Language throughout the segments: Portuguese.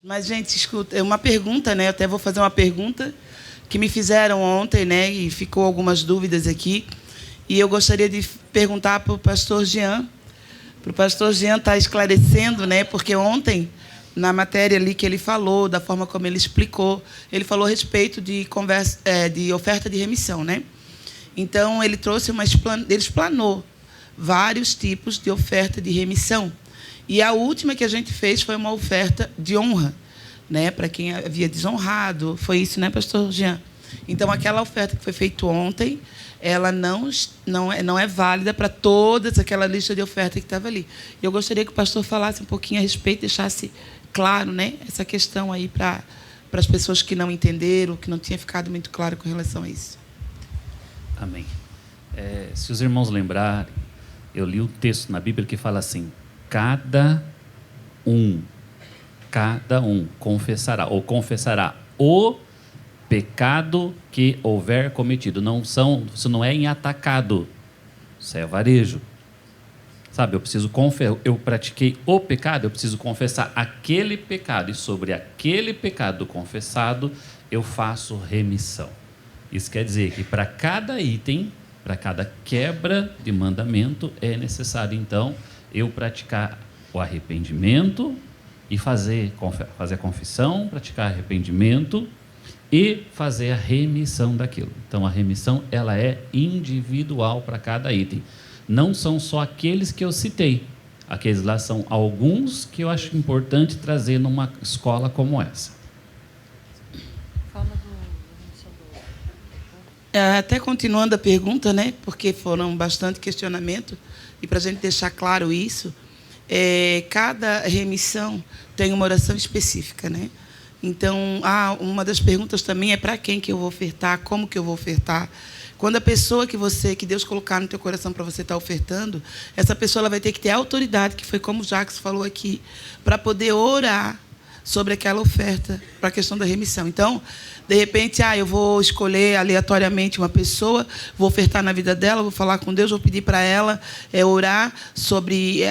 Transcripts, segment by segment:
Mas, gente, escuta, é uma pergunta, né? Eu até vou fazer uma pergunta que me fizeram ontem, né? E ficou algumas dúvidas aqui. E eu gostaria de perguntar para o pastor Jean. Para o pastor Jean estar esclarecendo, né? Porque ontem, na matéria ali que ele falou, da forma como ele falou a respeito de de oferta de remissão, né? Então, ele trouxe ele explanou vários tipos de oferta de remissão. E a última que a gente fez foi uma oferta de honra, né, para quem havia desonrado. Foi isso, né, pastor Jean? Então, aquela oferta que foi feita ontem, ela não é válida para toda aquela lista de oferta que estava ali. Eu gostaria que o pastor falasse um pouquinho a respeito, deixasse claro, né, essa questão aí para as pessoas que não entenderam, que não tinha ficado muito claro com relação a isso. Amém. Se os irmãos lembrarem, eu li um texto na Bíblia que fala assim: cada um confessará o pecado que houver cometido. Isso não é em atacado, isso é varejo. Sabe, eu pratiquei o pecado, eu preciso confessar aquele pecado, e sobre aquele pecado confessado, eu faço remissão. Isso quer dizer que para cada item, para cada quebra de mandamento, é necessário, então, eu praticar o arrependimento e fazer a confissão, praticar arrependimento e fazer a remissão daquilo. Então, a remissão ela é individual para cada item. Não são só aqueles que eu citei. Aqueles lá são alguns que eu acho importante trazer numa escola como essa. Até continuando a pergunta, né, porque foram bastante questionamento, e para a gente deixar claro isso, cada remissão tem uma oração específica, né? Então, uma das perguntas também é para quem que eu vou ofertar, como que eu vou ofertar. Quando a pessoa que Deus colocar no teu coração para você estar ofertando, essa pessoa ela vai ter que ter autoridade, que foi como o Jacques falou aqui, para poder orar sobre aquela oferta, para a questão da remissão. Então, de repente, eu vou escolher aleatoriamente uma pessoa, vou ofertar na vida dela, vou falar com Deus, vou pedir para ela orar sobre...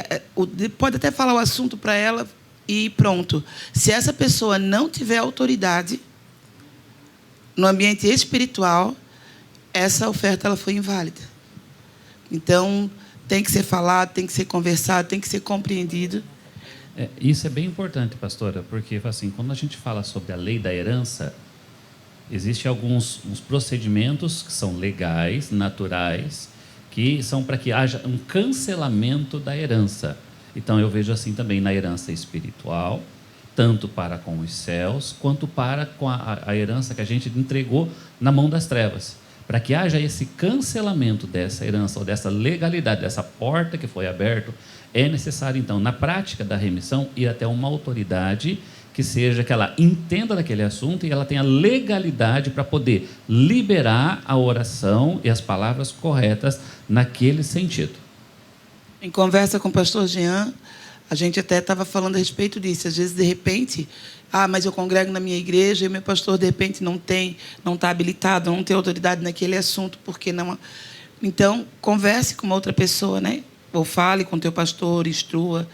pode até falar o assunto para ela e pronto. Se essa pessoa não tiver autoridade no ambiente espiritual, essa oferta ela foi inválida. Então, tem que ser falado, tem que ser conversado, tem que ser compreendido. Isso é bem importante, pastora, porque assim, quando a gente fala sobre a lei da herança, existem uns procedimentos que são legais, naturais, que são para que haja um cancelamento da herança. Então, eu vejo assim também na herança espiritual, tanto para com os céus, quanto para com a herança que a gente entregou na mão das trevas. Para que haja esse cancelamento dessa herança, ou dessa legalidade, dessa porta que foi aberta, é necessário, então, na prática da remissão, ir até uma autoridade que ela entenda daquele assunto e ela tenha legalidade para poder liberar a oração e as palavras corretas naquele sentido. Em conversa com o pastor Jean, a gente até estava falando a respeito disso. Às vezes, de repente, mas eu congrego na minha igreja e o meu pastor, de repente, não está habilitado, não tem autoridade naquele assunto, porque não... Então, converse com uma outra pessoa, né? Ou fale com o teu pastor, instrua.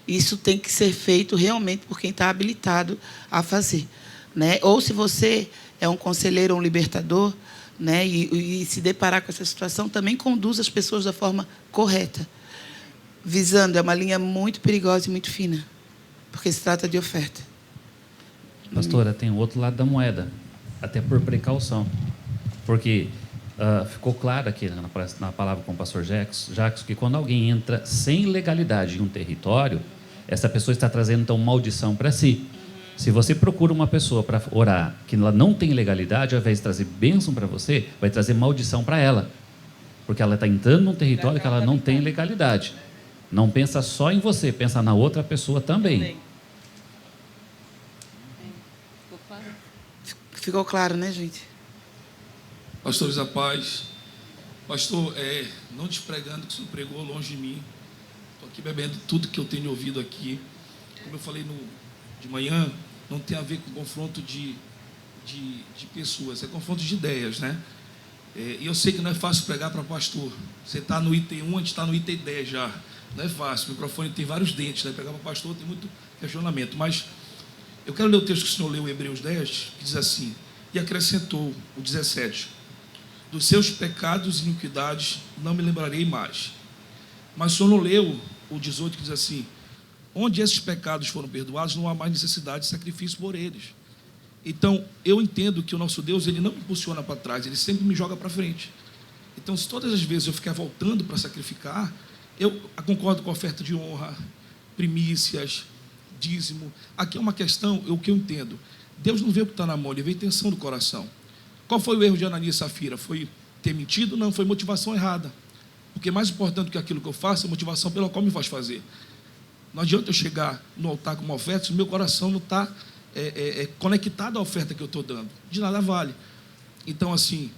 Isso tem que ser feito realmente por quem está habilitado a fazer, né? Ou se você é um conselheiro ou um libertador, né? E se deparar com essa situação, também conduz as pessoas da forma correta. Visando, é uma linha muito perigosa e muito fina, porque se trata de oferta. Pastora, tem o outro lado da moeda, até por precaução. Porque ficou claro aqui na palavra com o pastor Jacques, que quando alguém entra sem legalidade em um território, essa pessoa está trazendo, então, maldição para si. Se você procura uma pessoa para orar que ela não tem legalidade, ao invés de trazer bênção para você, vai trazer maldição para ela. Porque ela está entrando num território que ela não tem legalidade. Não pensa só em você, pensa na outra pessoa também. Ficou claro, né, gente? Pastores da paz. Pastor, não te pregando que o senhor pregou longe de mim. Estou aqui bebendo tudo que eu tenho ouvido aqui. Como eu falei de manhã, não tem a ver com confronto de pessoas, é confronto de ideias, né? E eu sei que não é fácil pregar para pastor. Você está no item 1, a gente está no item 10 já. Não é fácil, o microfone tem vários dentes, né? Pregar para pastor tem muito questionamento. Mas Eu quero ler o texto que o senhor leu, Hebreus 10, que diz assim: e acrescentou o 17: dos seus pecados e iniquidades não me lembrarei mais. Mas o senhor não leu o 18, que diz assim: onde esses pecados foram perdoados, não há mais necessidade de sacrifício por eles. Então, eu entendo que o nosso Deus, ele não me impulsiona para trás, ele sempre me joga para frente. Então, se todas as vezes eu ficar voltando para sacrificar, eu concordo com a oferta de honra, primícias, dízimo. Aqui é uma questão, o que eu entendo. Deus não vê o que está na mão, ele vê a intenção do coração. Qual foi o erro de Ananias e Safira? Foi ter mentido? Não, foi motivação errada. Porque mais importante que aquilo que eu faço é a motivação pela qual me faz fazer. Não adianta eu chegar no altar com uma oferta se o meu coração não está conectado à oferta que eu estou dando. De nada vale. Então, assim,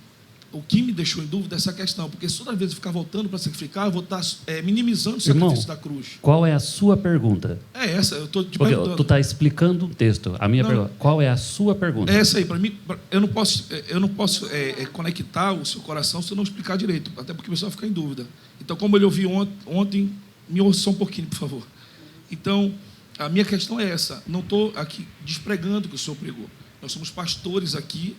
o que me deixou em dúvida é essa questão, porque toda vez que eu ficar voltando para sacrificar, eu vou estar minimizando o sacrifício da cruz. Qual é a sua pergunta? É essa, eu estou te Porque perguntando. tu está explicando um texto. A minha pergunta, qual é a sua pergunta? É essa aí, para mim, eu não posso conectar o seu coração se eu não explicar direito, até porque o pessoal vai ficar em dúvida. Então, como ele ouviu ontem, me ouça só um pouquinho, por favor. Então, a minha questão é essa. Não estou aqui despregando o que o senhor pregou. Nós somos pastores aqui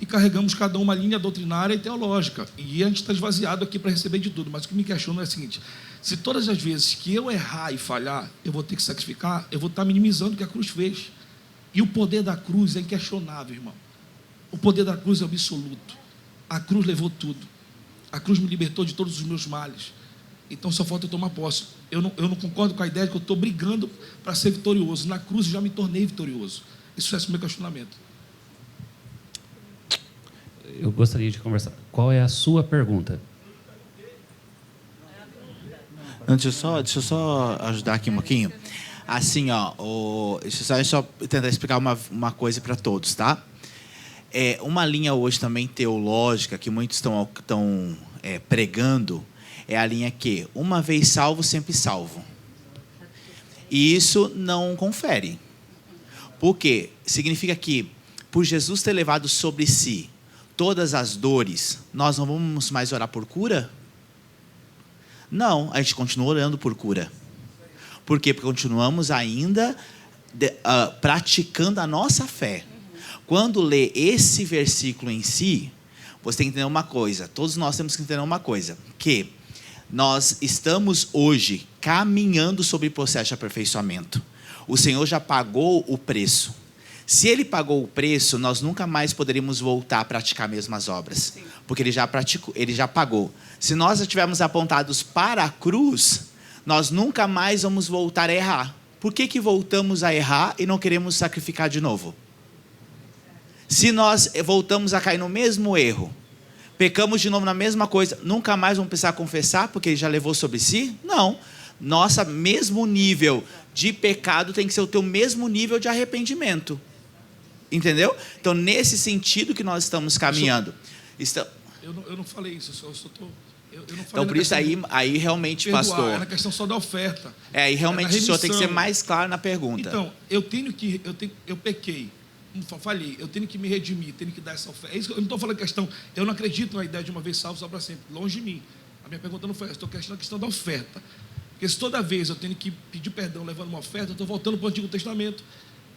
e carregamos cada uma linha doutrinária e teológica. E a gente está esvaziado aqui para receber de tudo. Mas o que me questiona é o seguinte: se todas as vezes que eu errar e falhar, eu vou ter que sacrificar, eu vou estar minimizando o que a cruz fez. E o poder da cruz é inquestionável, irmão. O poder da cruz é absoluto. A cruz levou tudo. A cruz me libertou de todos os meus males. Então só falta eu tomar posse. Eu não concordo com a ideia de que eu estou brigando para ser vitorioso. Na cruz eu já me tornei vitorioso. Isso é o meu questionamento. Eu gostaria de conversar. Qual é a sua pergunta? Deixa eu só ajudar aqui um pouquinho. Assim, deixa eu só tentar explicar uma coisa para todos, tá? Uma linha hoje também teológica que muitos estão pregando é a linha que uma vez salvo, sempre salvo. E isso não confere. Por quê? Significa que, por Jesus ter levado sobre si todas as dores, nós não vamos mais orar por cura? Não, a gente continua orando por cura. Por quê? Porque continuamos ainda praticando a nossa fé. Quando lê esse versículo em si, você tem que entender uma coisa. Todos nós temos que entender uma coisa. Que nós estamos hoje caminhando sobre o processo de aperfeiçoamento. O Senhor já pagou o preço. Se Ele pagou o preço, nós nunca mais poderíamos voltar a praticar as mesmas obras. Porque Ele já praticou, Ele já pagou. Se nós estivermos apontados para a cruz, nós nunca mais vamos voltar a errar. Por que voltamos a errar e não queremos sacrificar de novo? Se nós voltamos a cair no mesmo erro, pecamos de novo na mesma coisa, nunca mais vamos precisar confessar porque Ele já levou sobre si? Não. Nosso mesmo nível de pecado tem que ser o teu mesmo nível de arrependimento. Entendeu? Então, nesse sentido que nós estamos caminhando. Eu não falei isso, eu só estou... Então, por isso, aí realmente, perdoar, pastor... É na questão só da oferta. Aí realmente o senhor tem que ser mais claro na pergunta. Então, eu pequei, falhei, eu tenho que me redimir, tenho que dar essa oferta. É isso que eu não estou falando questão, eu não acredito na ideia de uma vez salvo, só para sempre, longe de mim. A minha pergunta não foi essa, estou questionando a questão da oferta. Porque se toda vez eu tenho que pedir perdão levando uma oferta, eu estou voltando para o Antigo Testamento.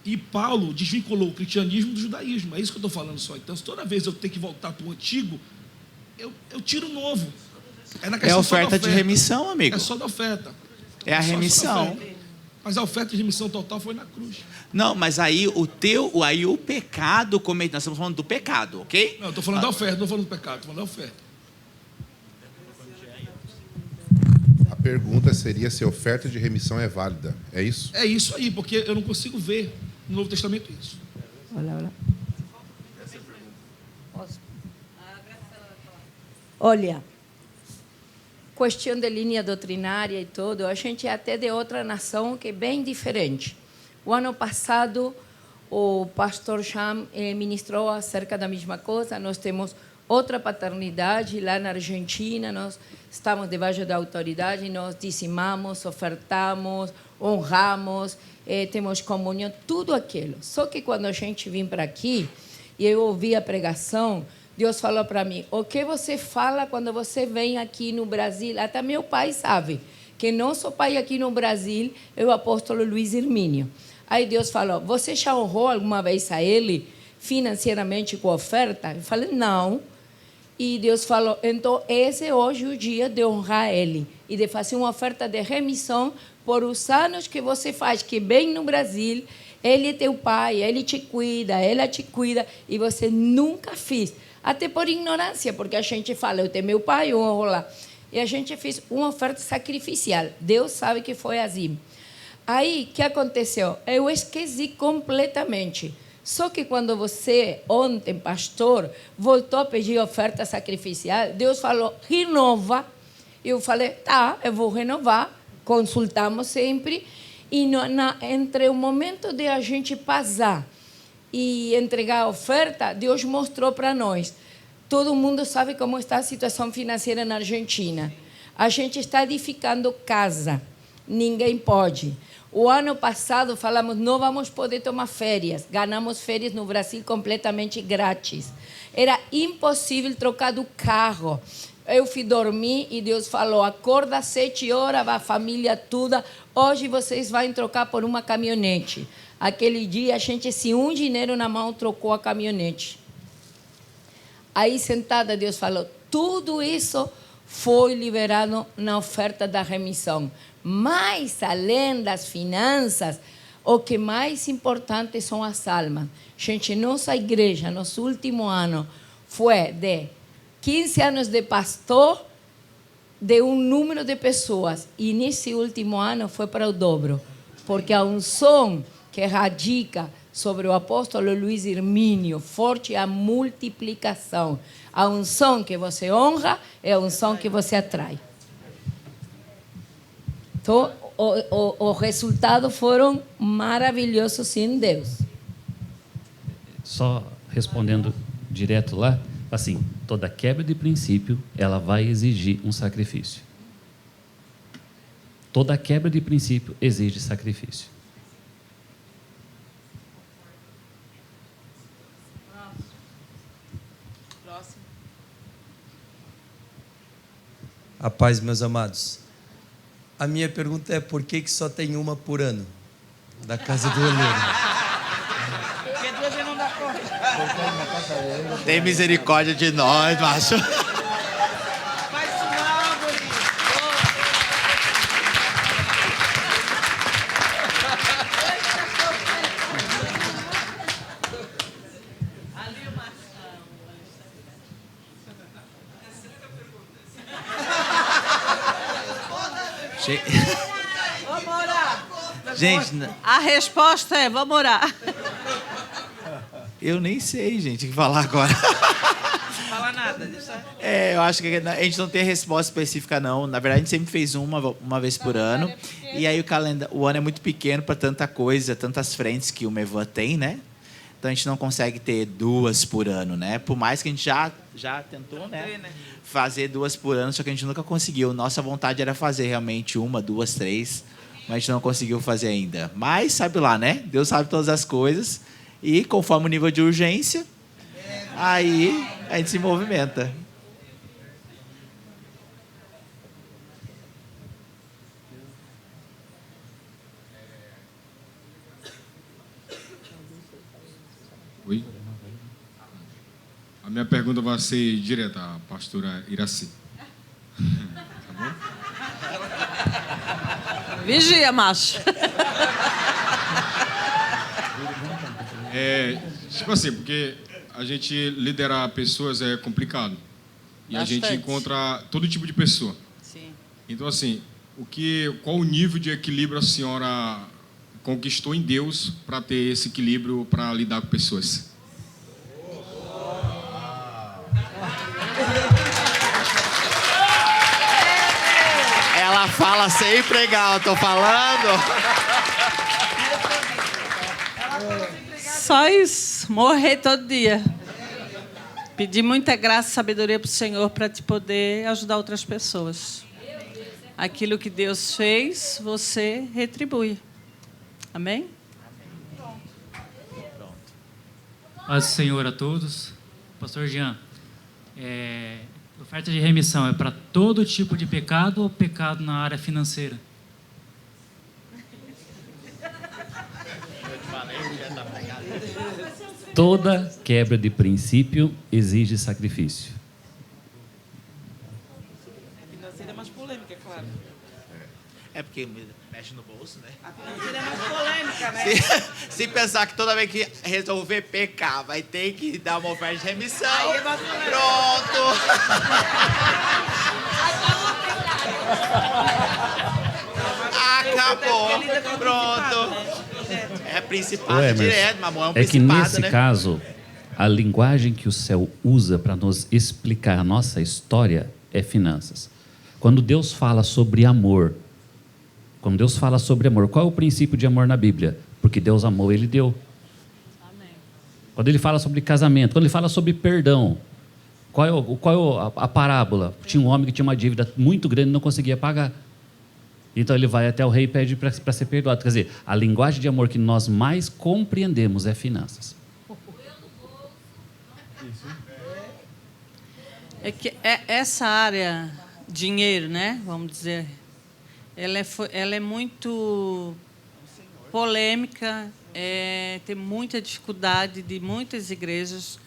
E Paulo desvinculou o cristianismo do judaísmo, é isso que eu estou falando só. Então, se toda vez eu tenho que voltar para o antigo, eu tiro o novo. É a oferta de remissão, amigo. É só da oferta. É a remissão. Mas a oferta de remissão total foi na cruz. Não, mas aí o pecado cometido, nós estamos falando do pecado, ok? Não, eu estou falando da oferta, não estou falando do pecado, estou falando da oferta. A pergunta seria se a oferta de remissão é válida, é isso? É isso aí, porque eu não consigo ver no Novo Testamento isso. Olha. Olha, questão de linha doutrinária e tudo, a gente é até de outra nação que é bem diferente. O ano passado, o pastor Cham ministrou acerca da mesma coisa. Nós temos outra paternidade lá na Argentina, nós estamos debaixo da autoridade, nós dizimamos, ofertamos, honramos, temos comunhão, tudo aquilo. Só que quando a gente vem para aqui, e eu ouvi a pregação, Deus falou para mim, o que você fala quando você vem aqui no Brasil? Até meu pai sabe que nosso pai aqui no Brasil é o apóstolo Luiz Hermínio. Aí Deus falou, você já honrou alguma vez a Ele financeiramente com oferta? Eu falei, não. E Deus falou, então esse é hoje o dia de honrar Ele e de fazer uma oferta de remissão por os anos que você faz, que bem no Brasil, Ele é teu pai, Ele te cuida, Ela te cuida, e você nunca fez. Até por ignorância, porque a gente fala, eu tenho meu pai, eu honro lá. E a gente fez uma oferta sacrificial. Deus sabe que foi assim. Aí, o que aconteceu? Eu esqueci completamente. Só que quando você, ontem, pastor, voltou a pedir oferta sacrificial, Deus falou, renova. Eu falei, tá, eu vou renovar. Consultamos sempre. E entre o momento de a gente passar e entregar a oferta, Deus mostrou para nós. Todo mundo sabe como está a situação financeira na Argentina. A gente está edificando casa. Ninguém pode. O ano passado falamos, não vamos poder tomar férias. Ganhamos férias no Brasil completamente grátis. Era impossível trocar do carro. Eu fui dormir e Deus falou, acorda às 7 horas, a família toda, hoje vocês vão trocar por uma caminhonete. Aquele dia, a gente, sem um dinheiro na mão, trocou a caminhonete. Aí, sentada, Deus falou, tudo isso foi liberado na oferta da remissão. Mas, além das finanças, o que mais importante são as almas. Gente, nossa igreja, nosso último ano, foi de 15 anos de pastor, de um número de pessoas. E nesse último ano foi para o dobro. Porque a unção que radica sobre o apóstolo Luiz Hermínio, forte a multiplicação. A unção que você honra é a unção que você atrai. Então, os resultados foram maravilhosos em Deus. Só respondendo direto lá, assim, toda quebra de princípio, ela vai exigir um sacrifício. Toda quebra de princípio exige sacrifício. A paz, meus amados. A minha pergunta é, por que só tem uma por ano? Da casa do oleiro. Porque 2 vezes não dá conta. Tem misericórdia de nós, macho. Faz isso não, guri. Vamos orar. Gente, A resposta é, vamos orar. eu nem sei, gente, o que falar agora. Fala nada, deixa. Eu acho que a gente não tem resposta específica, não. Na verdade, a gente sempre fez uma vez por ano. E aí o ano é muito pequeno para tanta coisa, tantas frentes que o Mevan tem, né? Então a gente não consegue ter 2 por ano, né? Por mais que a gente já tentou, né? Fazer 2 por ano, só que a gente nunca conseguiu. Nossa vontade era fazer realmente 1, 2, 3, mas a gente não conseguiu fazer ainda. Mas sabe lá, né? Deus sabe todas as coisas. E conforme o nível de urgência, aí a gente se movimenta. Oi? A minha pergunta vai ser direta à pastora Iraci. Tá bom? Vigia, macho. Tipo assim, porque a gente liderar pessoas é complicado. E a gente Bastante. encontra todo tipo de pessoa. Sim. Então, assim, qual o nível de equilíbrio a senhora conquistou em Deus para ter esse equilíbrio para lidar com pessoas? Ela fala sem pregar, eu tô falando. Só isso, morrer todo dia. Pedir muita graça e sabedoria para o Senhor para te poder ajudar outras pessoas. Aquilo que Deus fez, você retribui. Amém? Paz do Senhor a todos. Pastor Jean, oferta de remissão é para todo tipo de pecado ou pecado na área financeira? Toda quebra de princípio exige sacrifício. A financeira é mais polêmica, é claro. É porque mexe no bolso, né? A financeira é mais polêmica, né? Se pensar que toda vez que resolver pecar, vai ter que dar uma oferta de remissão. Aí é mais polêmica. Pronto! Acabou! Pronto! É principado Emerson, direto, mamão, é um é que principado, nesse né? caso, a linguagem que o céu usa para nos explicar a nossa história é finanças. Quando Deus fala sobre amor, qual é o princípio de amor na Bíblia? Porque Deus amou, Ele deu. Amém. Quando Ele fala sobre casamento, quando Ele fala sobre perdão, qual é a parábola? Tinha um homem que tinha uma dívida muito grande e não conseguia pagar. Então ele vai até o rei e pede para ser perdoado. Quer dizer, a linguagem de amor que nós mais compreendemos é finanças. É que essa área, dinheiro, né? Vamos dizer, ela é muito polêmica, tem muita dificuldade de muitas igrejas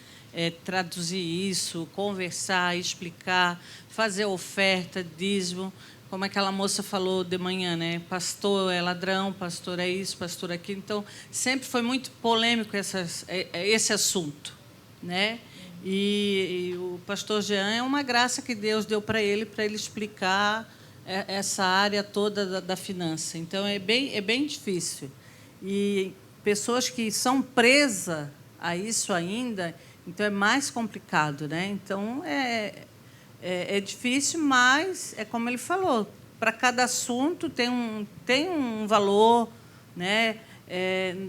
traduzir isso, conversar, explicar, fazer oferta, dízimo. Como aquela moça falou de manhã, né? Pastor é ladrão, pastor é isso, pastor é aquilo. Então, sempre foi muito polêmico esse assunto, né? E o pastor Jean é uma graça que Deus deu para ele explicar essa área toda da finança. Então, é bem difícil. E pessoas que são presas a isso ainda, então é mais complicado, né? Então, é difícil, mas é como ele falou, para cada assunto tem um valor, né?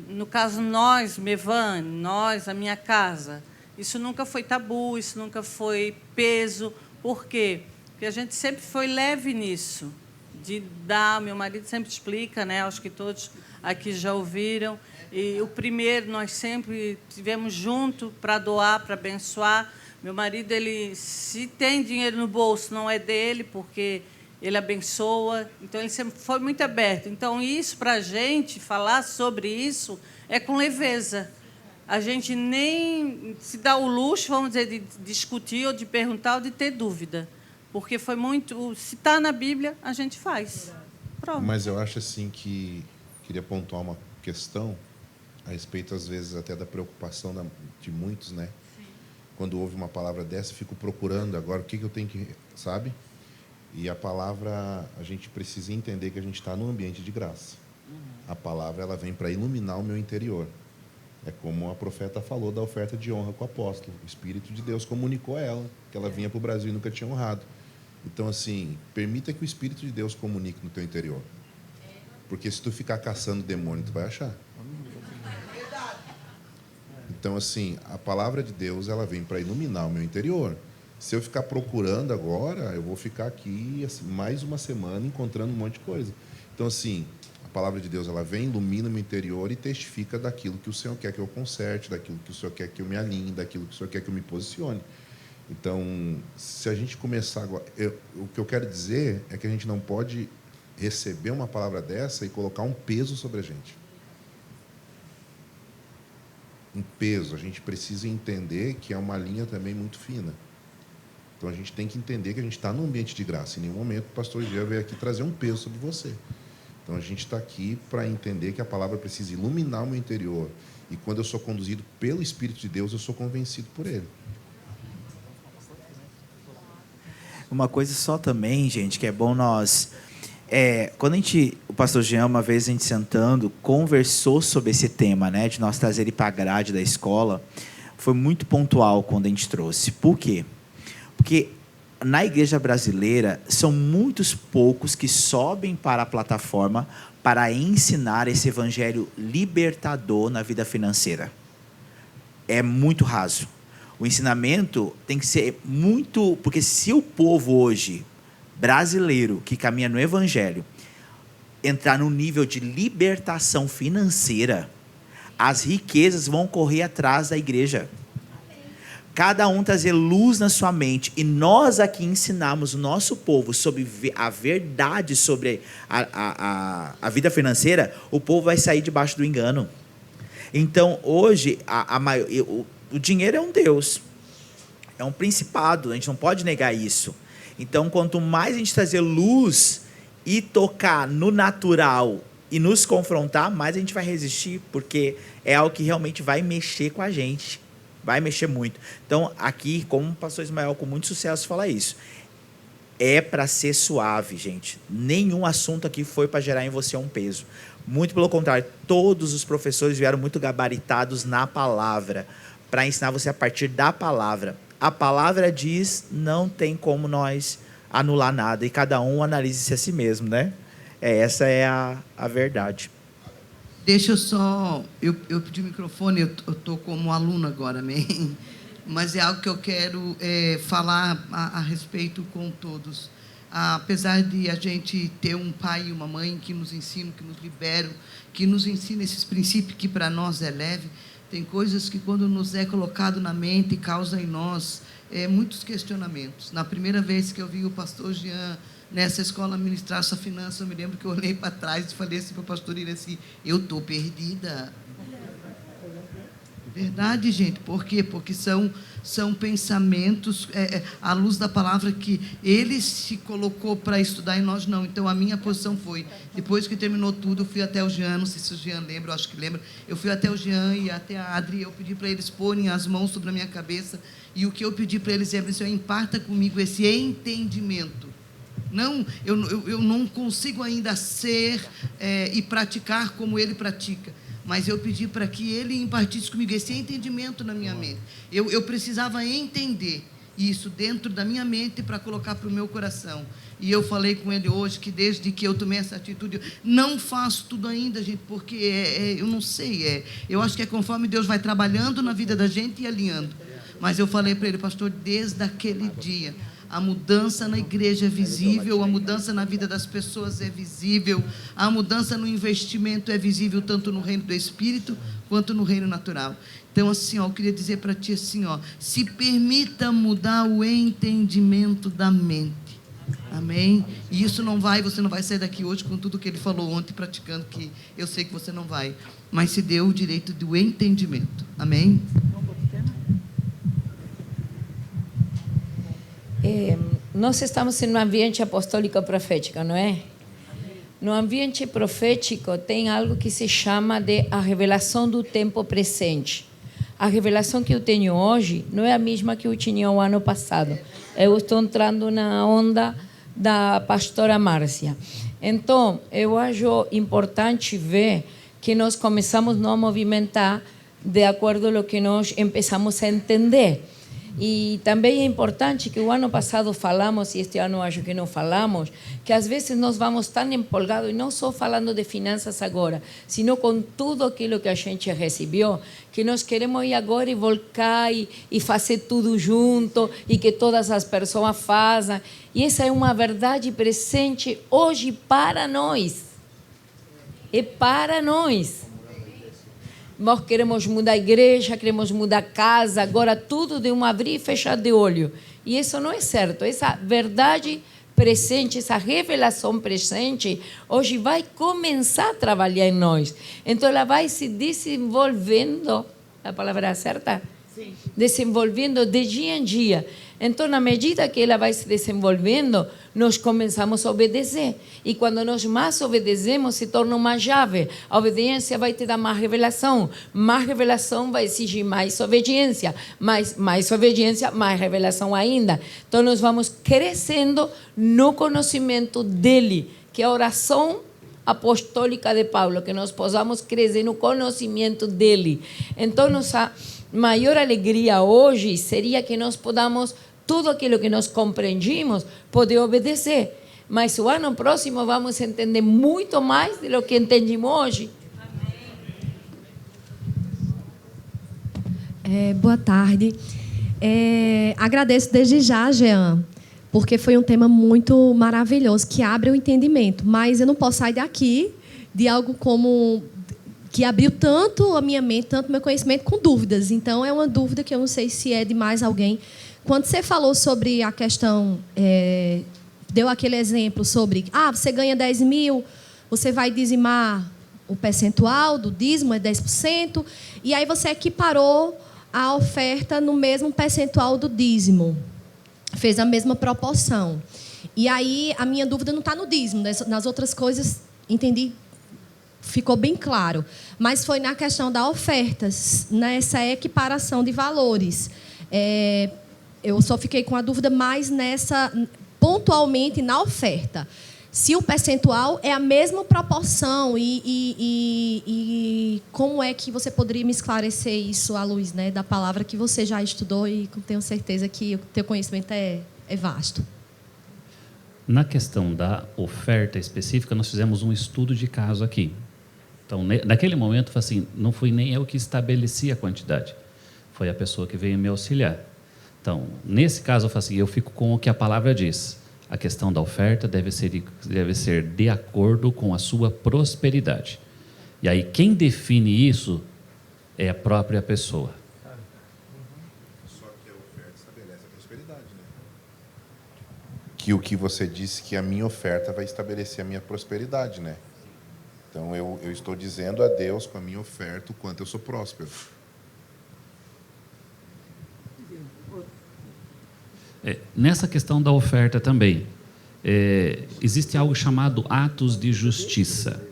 No caso, nós, Mevan, a minha casa, isso nunca foi tabu, isso nunca foi peso. Por quê? Porque a gente sempre foi leve nisso, de dar. Meu marido sempre explica, né? Acho que todos aqui já ouviram. E o primeiro, nós sempre tivemos junto para doar, para abençoar. Meu marido, se tem dinheiro no bolso, não é dele, porque ele abençoa. Então, ele sempre foi muito aberto. Então, isso, para a gente, falar sobre isso, é com leveza. A gente nem se dá o luxo, vamos dizer, de discutir, ou de perguntar, ou de ter dúvida. Porque foi muito... Se está na Bíblia, a gente faz. Pronto. Mas eu acho assim que... Queria pontuar uma questão a respeito, às vezes, até da preocupação de muitos, né? Quando ouve uma palavra dessa, fico procurando agora o que eu tenho que... Sabe? E a palavra, a gente precisa entender que a gente está num ambiente de graça. A palavra, ela vem para iluminar o meu interior. É como a profeta falou da oferta de honra com o apóstolo. O Espírito de Deus comunicou a ela que ela vinha para o Brasil e nunca tinha honrado. Então, assim, permita que o Espírito de Deus comunique no teu interior. Porque se tu ficar caçando demônio, tu vai achar. Então, assim, a palavra de Deus, ela vem para iluminar o meu interior. Se eu ficar procurando agora, eu vou ficar aqui assim, mais uma semana encontrando um monte de coisa. Então, assim, a palavra de Deus, ela vem, ilumina o meu interior e testifica daquilo que o Senhor quer que eu conserte, daquilo que o Senhor quer que eu me alinhe, daquilo que o Senhor quer que eu me posicione. Então, se a gente começar agora... o que eu quero dizer é que a gente não pode receber uma palavra dessa e colocar um peso sobre a gente. Um peso. A gente precisa entender que é uma linha também muito fina. Então, a gente tem que entender que a gente está num ambiente de graça. Em nenhum momento o pastor Jean veio aqui trazer um peso sobre você. Então, a gente está aqui para entender que a palavra precisa iluminar o meu interior. E quando eu sou conduzido pelo Espírito de Deus, eu sou convencido por Ele. Uma coisa só também, gente, que é bom nós... quando o pastor Jean, uma vez a gente sentando, conversou sobre esse tema, né, de nós trazer ele para a grade da escola, foi muito pontual quando a gente trouxe. Por quê? Porque na igreja brasileira, são muitos poucos que sobem para a plataforma para ensinar esse evangelho libertador na vida financeira. É muito raso. O ensinamento tem que ser muito... Porque se o povo hoje, brasileiro, que caminha no evangelho, entrar no nível de libertação financeira, as riquezas vão correr atrás da igreja. Cada um trazer luz na sua mente. E nós aqui ensinamos o nosso povo sobre a verdade sobre a vida financeira, o povo vai sair debaixo do engano. Então, hoje, o dinheiro é um Deus, é um principado, a gente não pode negar isso. Então, quanto mais a gente trazer luz e tocar no natural e nos confrontar, mais a gente vai resistir, porque é algo que realmente vai mexer com a gente, vai mexer muito. Então, aqui, como o pastor Ismael, com muito sucesso, fala isso, é para ser suave, gente. Nenhum assunto aqui foi para gerar em você um peso. Muito pelo contrário, todos os professores vieram muito gabaritados na palavra, para ensinar você a partir da palavra. A palavra diz, não tem como nós anular nada, e cada um analise-se a si mesmo, né? Essa é a verdade. Deixa eu só... Eu pedi o microfone, eu estou como aluno agora, amém? Mas é algo que eu quero falar a respeito com todos. Apesar de a gente ter um pai e uma mãe que nos ensinam, que nos liberam, que nos ensinam esses princípios que para nós é leve, tem coisas que quando nos é colocado na mente causa em nós muitos questionamentos. Na primeira vez que eu vi o pastor Jean nessa escola ministrar essa finança, eu me lembro que eu olhei para trás e falei assim para o pastor Iraci, eu estou perdida. Verdade, gente. Por quê? Porque são pensamentos, à luz da palavra, que ele se colocou para estudar e nós não. Então, a minha posição foi, depois que terminou tudo, eu fui até o Jean, não sei se o Jean lembra, eu acho que lembra, eu fui até o Jean e até a Adri, eu pedi para eles porem as mãos sobre a minha cabeça, e o que eu pedi para eles é, Senhor, imparta comigo esse entendimento. Não, eu não consigo ainda ser e praticar como ele pratica, mas eu pedi para que ele impartisse comigo esse entendimento na minha mente. Eu precisava entender isso dentro da minha mente para colocar para o meu coração. E eu falei com ele hoje que desde que eu tomei essa atitude, eu não faço tudo ainda, gente, porque eu não sei, eu acho que é conforme Deus vai trabalhando na vida da gente e alinhando. Mas eu falei para ele, pastor, desde aquele dia, a mudança na igreja é visível, a mudança na vida das pessoas é visível, a mudança no investimento é visível tanto no reino do Espírito quanto no reino natural. Então, assim, eu queria dizer para ti assim, se permita mudar o entendimento da mente. Amém? E isso você não vai sair daqui hoje com tudo que ele falou ontem, praticando, que eu sei que você não vai, mas se deu o direito do entendimento. Amém? Nós estamos em um ambiente apostólico profético, não é? No ambiente profético tem algo que se chama de a revelação do tempo presente. A revelação que eu tenho hoje não é a mesma que eu tinha o ano passado. Eu estou entrando na onda da pastora Márcia. Então, eu acho importante ver que nós começamos a nos movimentar de acordo com o que nós começamos a entender. E também é importante que o ano passado falamos, e este ano acho que não falamos, que às vezes nós vamos tão empolgados, e não só falando de finanças agora, sino com tudo aquilo que a gente recebeu, que nós queremos ir agora e voltar e fazer tudo junto, e que todas as pessoas façam. E essa é uma verdade presente hoje para nós. É para nós. Nós queremos mudar a igreja, queremos mudar a casa, agora tudo de um abrir e fechar de olho. E isso não é certo. Essa verdade presente, essa revelação presente, hoje vai começar a trabalhar em nós. Então, ela vai se desenvolvendo, a palavra é certa? Sim. Desenvolvendo de dia em dia. Então, na medida que ela vai se desenvolvendo, nós começamos a obedecer. E quando nós mais obedecemos, se torna uma chave. A obediência vai te dar mais revelação vai exigir mais obediência. Mais obediência, mais revelação ainda. Então, nós vamos crescendo no conhecimento dele, que é a oração apostólica de Paulo, que nós possamos crescer no conhecimento dele. Então, nossa maior alegria hoje seria que nós podamos, tudo aquilo que nós compreendimos, poder obedecer. Mas o ano próximo vamos entender muito mais do que entendemos hoje. Boa tarde. Agradeço desde já, Jean, porque foi um tema muito maravilhoso, que abre o entendimento. Mas eu não posso sair daqui de algo como que abriu tanto a minha mente, tanto o meu conhecimento, com dúvidas. Então, é uma dúvida que eu não sei se é de mais alguém. Quando você falou sobre a questão, deu aquele exemplo sobre, você ganha 10 mil, você vai dizimar o percentual do dízimo é 10%, e aí você equiparou a oferta no mesmo percentual do dízimo. Fez a mesma proporção. E aí a minha dúvida não está no dízimo, nas outras coisas, entendi, ficou bem claro. Mas foi na questão da oferta, nessa equiparação de valores. Eu só fiquei com a dúvida mais pontualmente na oferta. Se o percentual é a mesma proporção e como é que você poderia me esclarecer isso à luz, né, da palavra que você já estudou e tenho certeza que o teu conhecimento é vasto. Na questão da oferta específica, nós fizemos um estudo de caso aqui. Então, naquele momento, assim, não fui nem eu que estabeleci a quantidade. Foi a pessoa que veio me auxiliar. Então, nesse caso, eu fico com o que a palavra diz. A questão da oferta deve ser de acordo com a sua prosperidade. E aí, quem define isso é a própria pessoa. Só que a oferta estabelece a prosperidade, né? Que o que você disse, que a minha oferta vai estabelecer a minha prosperidade, né? Então, eu estou dizendo a Deus, com a minha oferta, o quanto eu sou próspero. Nessa questão da oferta também, existe algo chamado atos de justiça.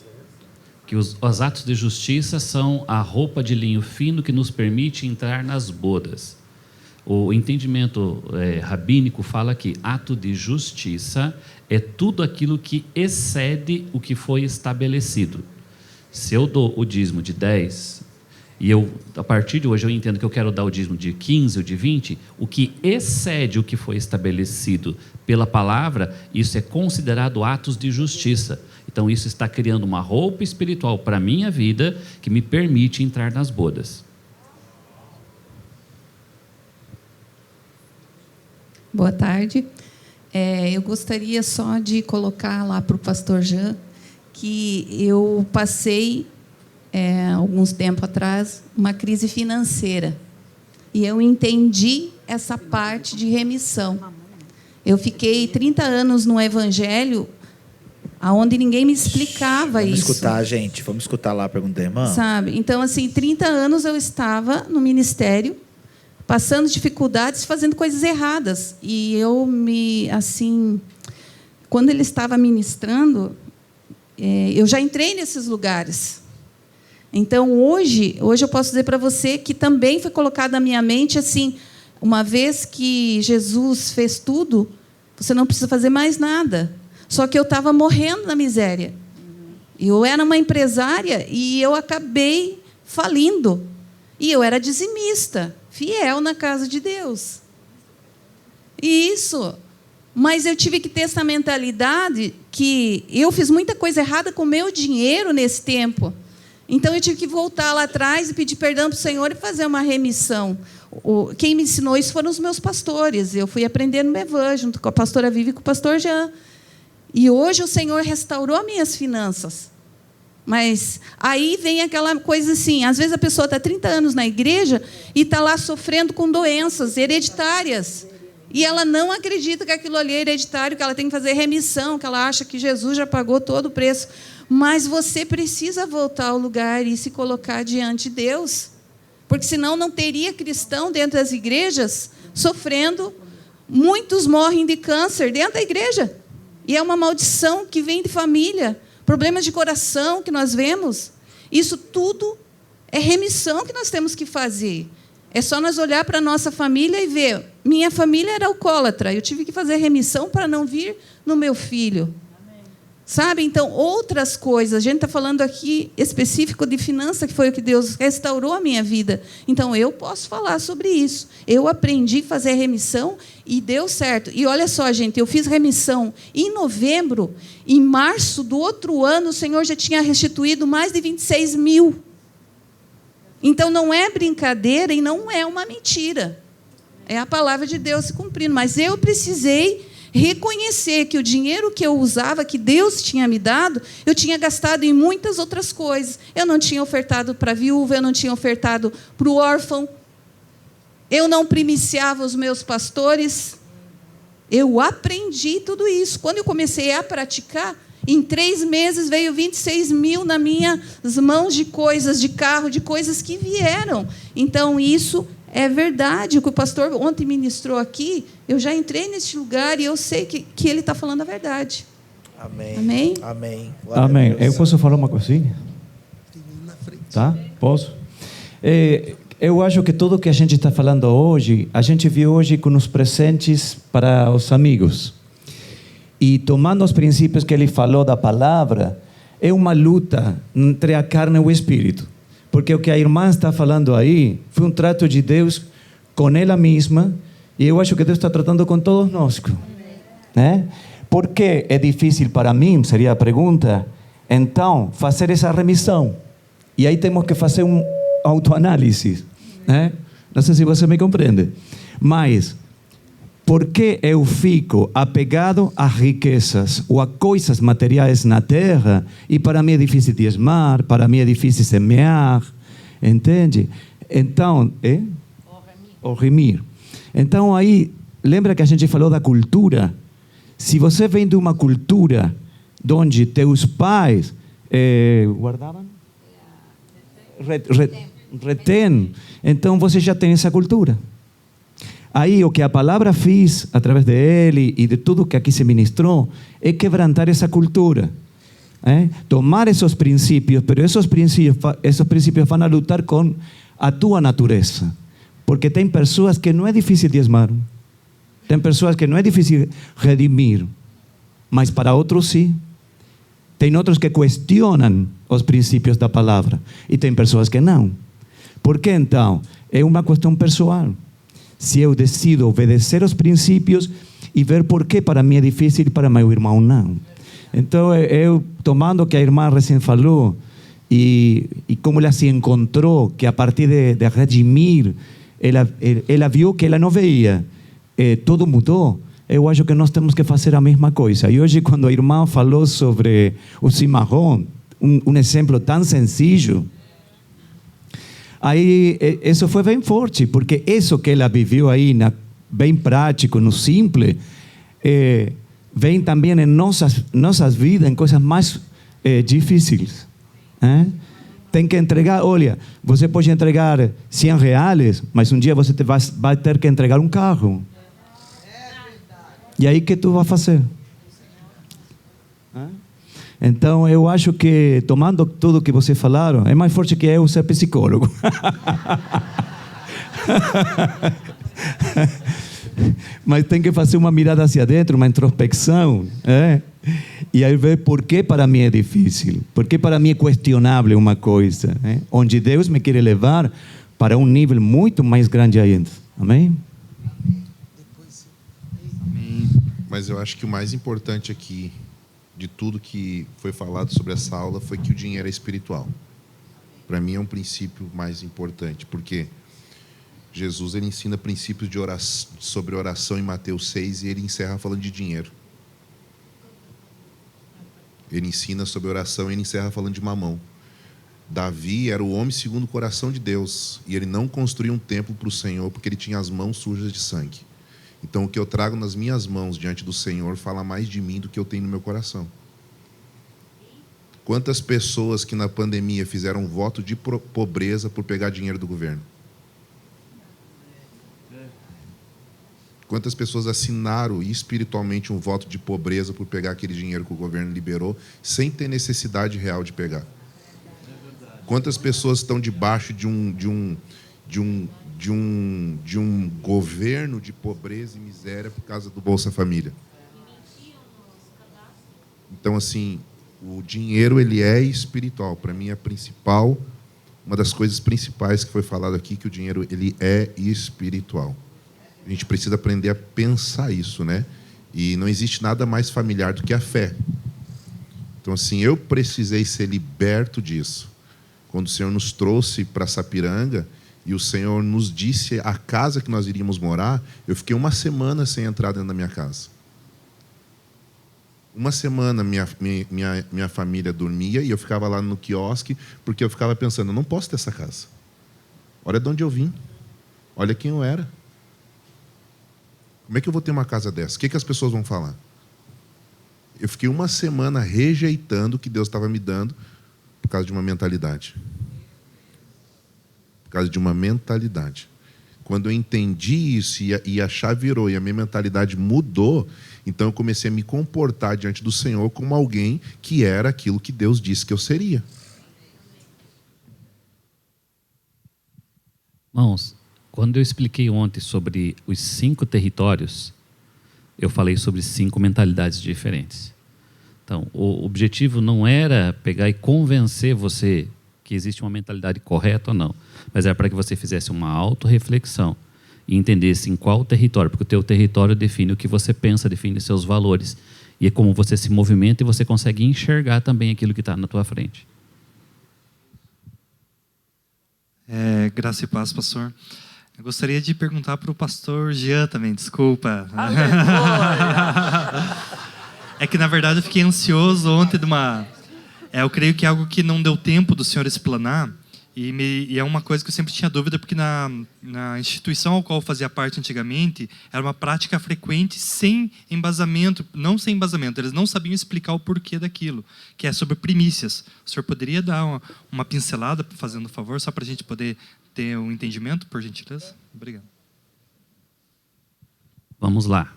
Que os atos de justiça são a roupa de linho fino que nos permite entrar nas bodas. O entendimento rabínico fala que ato de justiça é tudo aquilo que excede o que foi estabelecido. Se eu dou o dízimo de 10, e a partir de hoje eu entendo que eu quero dar o dízimo de 15 ou de 20, o que excede o que foi estabelecido pela palavra, isso é considerado atos de justiça. Então isso está criando uma roupa espiritual para a minha vida que me permite entrar nas bodas. Boa tarde. Eu gostaria só de colocar lá para o pastor Jean que eu passei, alguns tempos atrás, uma crise financeira. E eu entendi essa parte de remissão. Eu fiquei 30 anos no Evangelho, onde ninguém me explicava isso. Vamos escutar, gente. Vamos escutar lá a pergunta da irmã. Sabe? Então, assim, 30 anos eu estava no ministério, passando dificuldades, fazendo coisas erradas. E eu quando ele estava ministrando, eu já entrei nesses lugares. Então, hoje eu posso dizer para você que também foi colocado na minha mente, assim, uma vez que Jesus fez tudo, você não precisa fazer mais nada. Só que eu estava morrendo na miséria. Eu era uma empresária e eu acabei falindo. E eu era dizimista, fiel na casa de Deus. Isso. Mas eu tive que ter essa mentalidade que eu fiz muita coisa errada com o meu dinheiro nesse tempo. Então, eu tive que voltar lá atrás e pedir perdão para o Senhor e fazer uma remissão. Quem me ensinou isso foram os meus pastores. Eu fui aprender no Mevan, junto com a pastora Vivi e com o pastor Jean. E hoje o Senhor restaurou minhas finanças. Mas aí vem aquela coisa assim, às vezes a pessoa está 30 anos na igreja e está lá sofrendo com doenças hereditárias. E ela não acredita que aquilo ali é hereditário, que ela tem que fazer remissão, que ela acha que Jesus já pagou todo o preço. Mas você precisa voltar ao lugar e se colocar diante de Deus. Porque senão não teria cristão dentro das igrejas sofrendo. Muitos morrem de câncer dentro da igreja. E é uma maldição que vem de família. Problemas de coração que nós vemos. Isso tudo é remissão que nós temos que fazer. É só nós olhar para a nossa família e ver. Minha família era alcoólatra. Eu tive que fazer remissão para não vir no meu filho. Sabe? Então, outras coisas. A gente está falando aqui específico de finança, que foi o que Deus restaurou a minha vida. Então, eu posso falar sobre isso. Eu aprendi a fazer remissão e deu certo. E olha só, gente, eu fiz remissão em novembro. Em março do outro ano, o Senhor já tinha restituído mais de 26 mil. Então, não é brincadeira e não é uma mentira. É a palavra de Deus se cumprindo. Mas eu precisei reconhecer que o dinheiro que eu usava, que Deus tinha me dado, eu tinha gastado em muitas outras coisas. Eu não tinha ofertado para a viúva, eu não tinha ofertado para o órfão, eu não primiciava os meus pastores. Eu aprendi tudo isso. Quando eu comecei a praticar, Em 3 meses veio 26 mil nas minhas mãos de coisas, de carro, de coisas que vieram. Então, isso é verdade. O que o pastor ontem ministrou aqui, eu já entrei nesse lugar e eu sei que ele está falando a verdade. Amém. Amém? Amém. Amém. Eu posso falar uma coisinha? Tá? Posso? Eu acho que tudo que a gente está falando hoje, a gente viu hoje com os presentes para os amigos. E tomando os princípios que ele falou da palavra, é uma luta entre a carne e o espírito. Porque o que a irmã está falando aí foi um trato de Deus com ela mesma, e eu acho que Deus está tratando com todos nós. Né? Por que é difícil para mim, seria a pergunta, então, fazer essa remissão? E aí temos que fazer um autoanálise. Né? Não sei se você me compreende. Mas, por que eu fico apegado a riquezas ou a coisas materiais na terra e para mim é difícil diezmar, para mim é difícil semear, entende? Então, o remir. Então aí, lembra que a gente falou da cultura? Se você vem de uma cultura onde teus pais guardavam? Retém. Então você já tem essa cultura. Aí o que a palavra fez, através de ele e de tudo que aqui se ministrou, é quebrantar essa cultura. Tomar esses princípios, mas esses princípios vão lutar com a tua natureza. Porque tem pessoas que não é difícil diezmar. Tem pessoas que não é difícil redimir. Mas para outros sim. Tem outros que questionam os princípios da palavra. E tem pessoas que não. Por que então? É uma questão pessoal. Se eu decido obedecer os princípios e ver por que para mim é difícil e para meu irmão não. Então, eu tomando o que a irmã recém falou e como ela se encontrou, que a partir de redimir, ela viu que ela não veia, tudo mudou. Eu acho que nós temos que fazer a mesma coisa. E hoje, quando a irmã falou sobre o cimarrão, um exemplo tão sencillo, aí isso foi bem forte, porque isso que ela viveu aí, bem prático, no simples, vem também em nossas vidas, em coisas mais difíceis. Tem que entregar, olha, você pode entregar R$100, mas um dia você vai ter que entregar um carro. E aí, o que tu vai fazer? Então, eu acho que, tomando tudo que vocês falaram, é mais forte que eu ser psicólogo. Mas tem que fazer uma mirada hacia dentro, uma introspecção. E aí ver por que para mim é difícil. Por que para mim é questionável uma coisa. Onde Deus me quer levar para um nível muito mais grande ainda. Amém? Mas eu acho que o mais importante aqui, de tudo que foi falado sobre essa aula, foi que o dinheiro é espiritual. Para mim é um princípio mais importante, porque Jesus ele ensina princípios de sobre oração em Mateus 6 e ele encerra falando de dinheiro. Ele ensina sobre oração e ele encerra falando de mamão. Davi era o homem segundo o coração de Deus e ele não construiu um templo para o Senhor porque ele tinha as mãos sujas de sangue. Então, o que eu trago nas minhas mãos diante do Senhor fala mais de mim do que eu tenho no meu coração. Quantas pessoas que na pandemia fizeram um voto de pobreza por pegar dinheiro do governo? Quantas pessoas assinaram espiritualmente um voto de pobreza por pegar aquele dinheiro que o governo liberou, sem ter necessidade real de pegar? Quantas pessoas estão debaixo de um governo de pobreza e miséria por causa do Bolsa Família? Então, assim, o dinheiro ele é espiritual. Para mim, uma das coisas principais que foi falado aqui, que o dinheiro ele é espiritual. A gente precisa aprender a pensar isso, né? E não existe nada mais familiar do que a fé. Então, assim, eu precisei ser liberto disso. Quando o Senhor nos trouxe para Sapiranga e o Senhor nos disse a casa que nós iríamos morar, eu fiquei 1 semana sem entrar dentro da minha casa. 1 semana minha família dormia e eu ficava lá no quiosque porque eu ficava pensando, eu não posso ter essa casa. Olha de onde eu vim. Olha quem eu era. Como é que eu vou ter uma casa dessa? O que as pessoas vão falar? Eu fiquei uma semana rejeitando o que Deus estava me dando por causa de uma mentalidade. Por causa de uma mentalidade. Quando eu entendi isso e a chave virou e a minha mentalidade mudou, então eu comecei a me comportar diante do Senhor como alguém que era aquilo que Deus disse que eu seria. Irmãos, quando eu expliquei ontem sobre os 5 territórios, eu falei sobre 5 mentalidades diferentes. Então, o objetivo não era pegar e convencer você que existe uma mentalidade correta ou não, mas era para que você fizesse uma autorreflexão e entendesse em qual território, porque o teu território define o que você pensa, define seus valores, e é como você se movimenta e você consegue enxergar também aquilo que está na tua frente. Graça e paz, pastor. Eu gostaria de perguntar para o pastor Jean também, desculpa. É que, na verdade, eu fiquei ansioso ontem de uma... eu creio que é algo que não deu tempo do senhor explanar, e é uma coisa que eu sempre tinha dúvida, porque na instituição ao qual eu fazia parte antigamente, era uma prática frequente sem embasamento, não sem embasamento, eles não sabiam explicar o porquê daquilo, que é sobre primícias. O senhor poderia dar uma pincelada, fazendo um favor, só para a gente poder ter um entendimento, por gentileza? Obrigado. Vamos lá.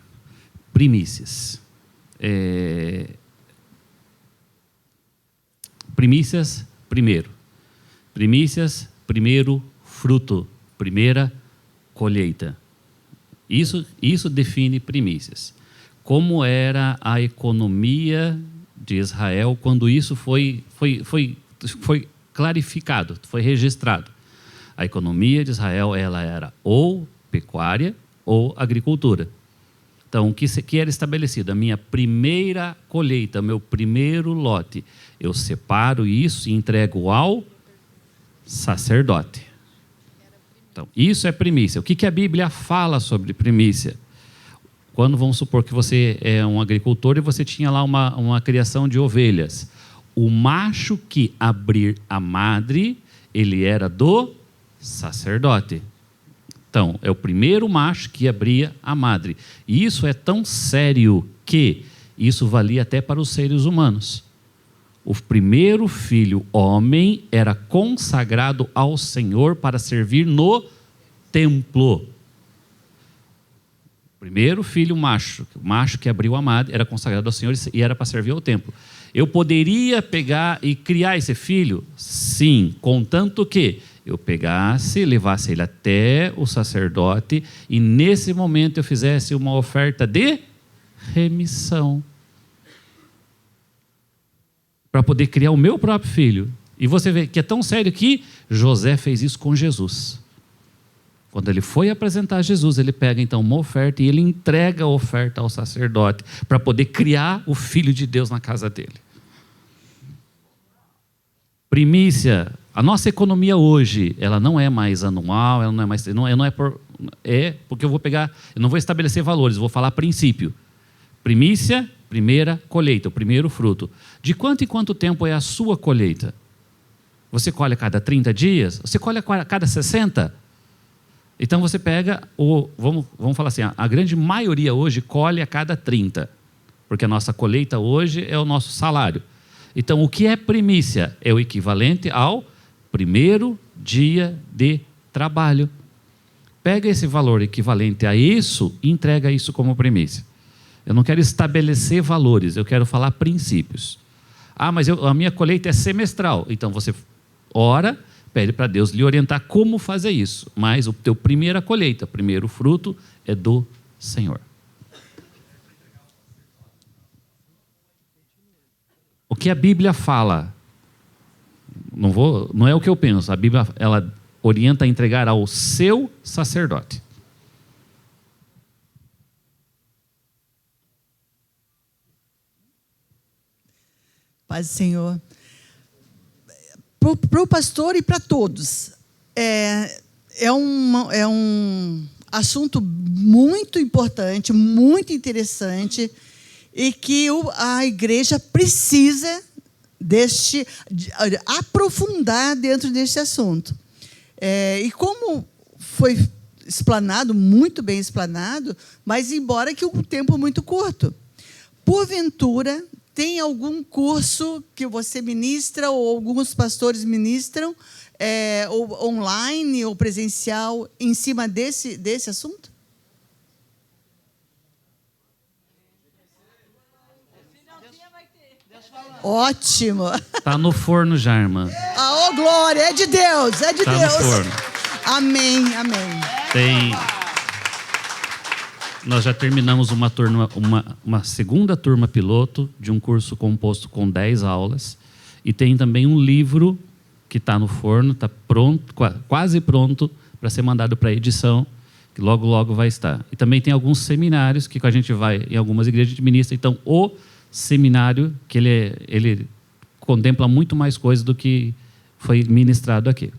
Primícias. Primícias, primeiro. Primícias, primeiro fruto, primeira colheita. Isso define primícias. Como era a economia de Israel quando isso foi clarificado, foi registrado. A economia de Israel ela era ou pecuária ou agricultura. Então, o que era estabelecido? A minha primeira colheita, meu primeiro lote, eu separo isso e entrego ao sacerdote. Então, isso é primícia. O que a Bíblia fala sobre primícia? Quando vamos supor que você é um agricultor e você tinha lá uma criação de ovelhas. O macho que abrir a madre, ele era do sacerdote. Então, é o primeiro macho que abria a madre. E isso é tão sério que isso valia até para os seres humanos. O primeiro filho homem era consagrado ao Senhor para servir no templo. Primeiro filho macho, o macho que abriu a madre, era consagrado ao Senhor e era para servir ao templo. Eu poderia pegar e criar esse filho? Sim, contanto que eu pegasse, levasse ele até o sacerdote e nesse momento eu fizesse uma oferta de remissão. Para poder criar o meu próprio filho. E você vê que é tão sério que José fez isso com Jesus. Quando ele foi apresentar Jesus, ele pega então uma oferta e ele entrega a oferta ao sacerdote para poder criar o Filho de Deus na casa dele. Primícia. A nossa economia hoje, ela não é mais anual, ela não é mais... porque eu vou pegar... Eu não vou estabelecer valores, vou falar princípio. Primícia, primeira colheita, o primeiro fruto. De quanto em quanto tempo é a sua colheita? Você colhe a cada 30 dias? Você colhe a cada 60? Então você pega, vamos falar assim, a grande maioria hoje colhe a cada 30, porque a nossa colheita hoje é o nosso salário. Então o que é primícia? É o equivalente ao primeiro dia de trabalho. Pega esse valor equivalente a isso e entrega isso como primícia. Eu não quero estabelecer valores, eu quero falar princípios. Mas a minha colheita é semestral. Então você ora, pede para Deus lhe orientar como fazer isso. Mas o teu primeira colheita, primeiro fruto, é do Senhor. O que a Bíblia fala, não é o que eu penso, a Bíblia ela orienta a entregar ao seu sacerdote. Paz do Senhor. Para o pastor e para todos, é um assunto muito importante, muito interessante, e que a igreja precisa aprofundar dentro deste assunto. E como foi explanado, muito bem explanado, mas embora que um tempo muito curto. porventura, tem algum curso que você ministra ou alguns pastores ministram, ou online ou presencial, em cima desse assunto? Ótimo. Tá no forno já, irmã. Oh, glória, é de Deus, é de Tá Deus. no forno. Amém, amém. Nós já terminamos uma segunda turma piloto de um curso composto com 10 aulas. E tem também um livro que está no forno, está pronto, quase pronto para ser mandado para edição, que logo, logo vai estar. E também tem alguns seminários que a gente vai, em algumas igrejas, ministra. Então, o seminário, que ele contempla muito mais coisas do que foi ministrado aqui.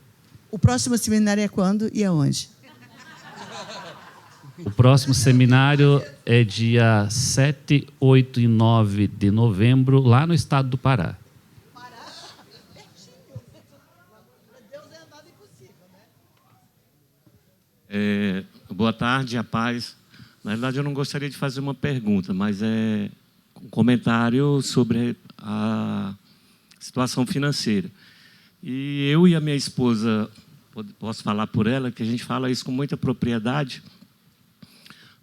O próximo seminário é quando e aonde? O próximo seminário é dia 7, 8 e 9 de novembro, lá no estado do Pará. Boa tarde, a paz. Na verdade, eu não gostaria de fazer uma pergunta, mas é um comentário sobre a situação financeira. E eu e a minha esposa, posso falar por ela, que a gente fala isso com muita propriedade,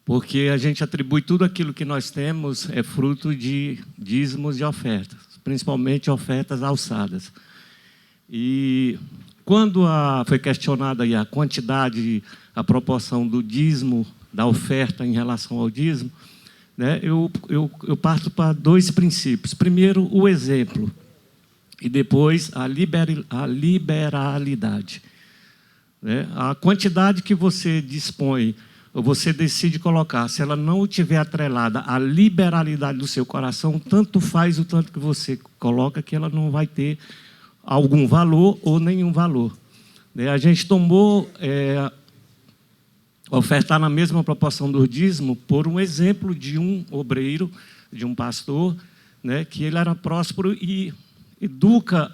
porque a gente atribui tudo aquilo que nós temos é fruto de dízimos e ofertas, principalmente ofertas alçadas. E quando foi questionada aí a quantidade, a proporção do dízimo, da oferta em relação ao dízimo, né, eu parto para dois princípios. Primeiro, o exemplo, e depois a liberalidade. Né? A quantidade que você dispõe, ou você decide colocar, se ela não estiver atrelada à liberalidade do seu coração, tanto faz o tanto que você coloca, que ela não vai ter algum valor ou nenhum valor. A gente tomou ofertar na mesma proporção do dízimo por um exemplo de um obreiro, de um pastor, né, que ele era próspero e educa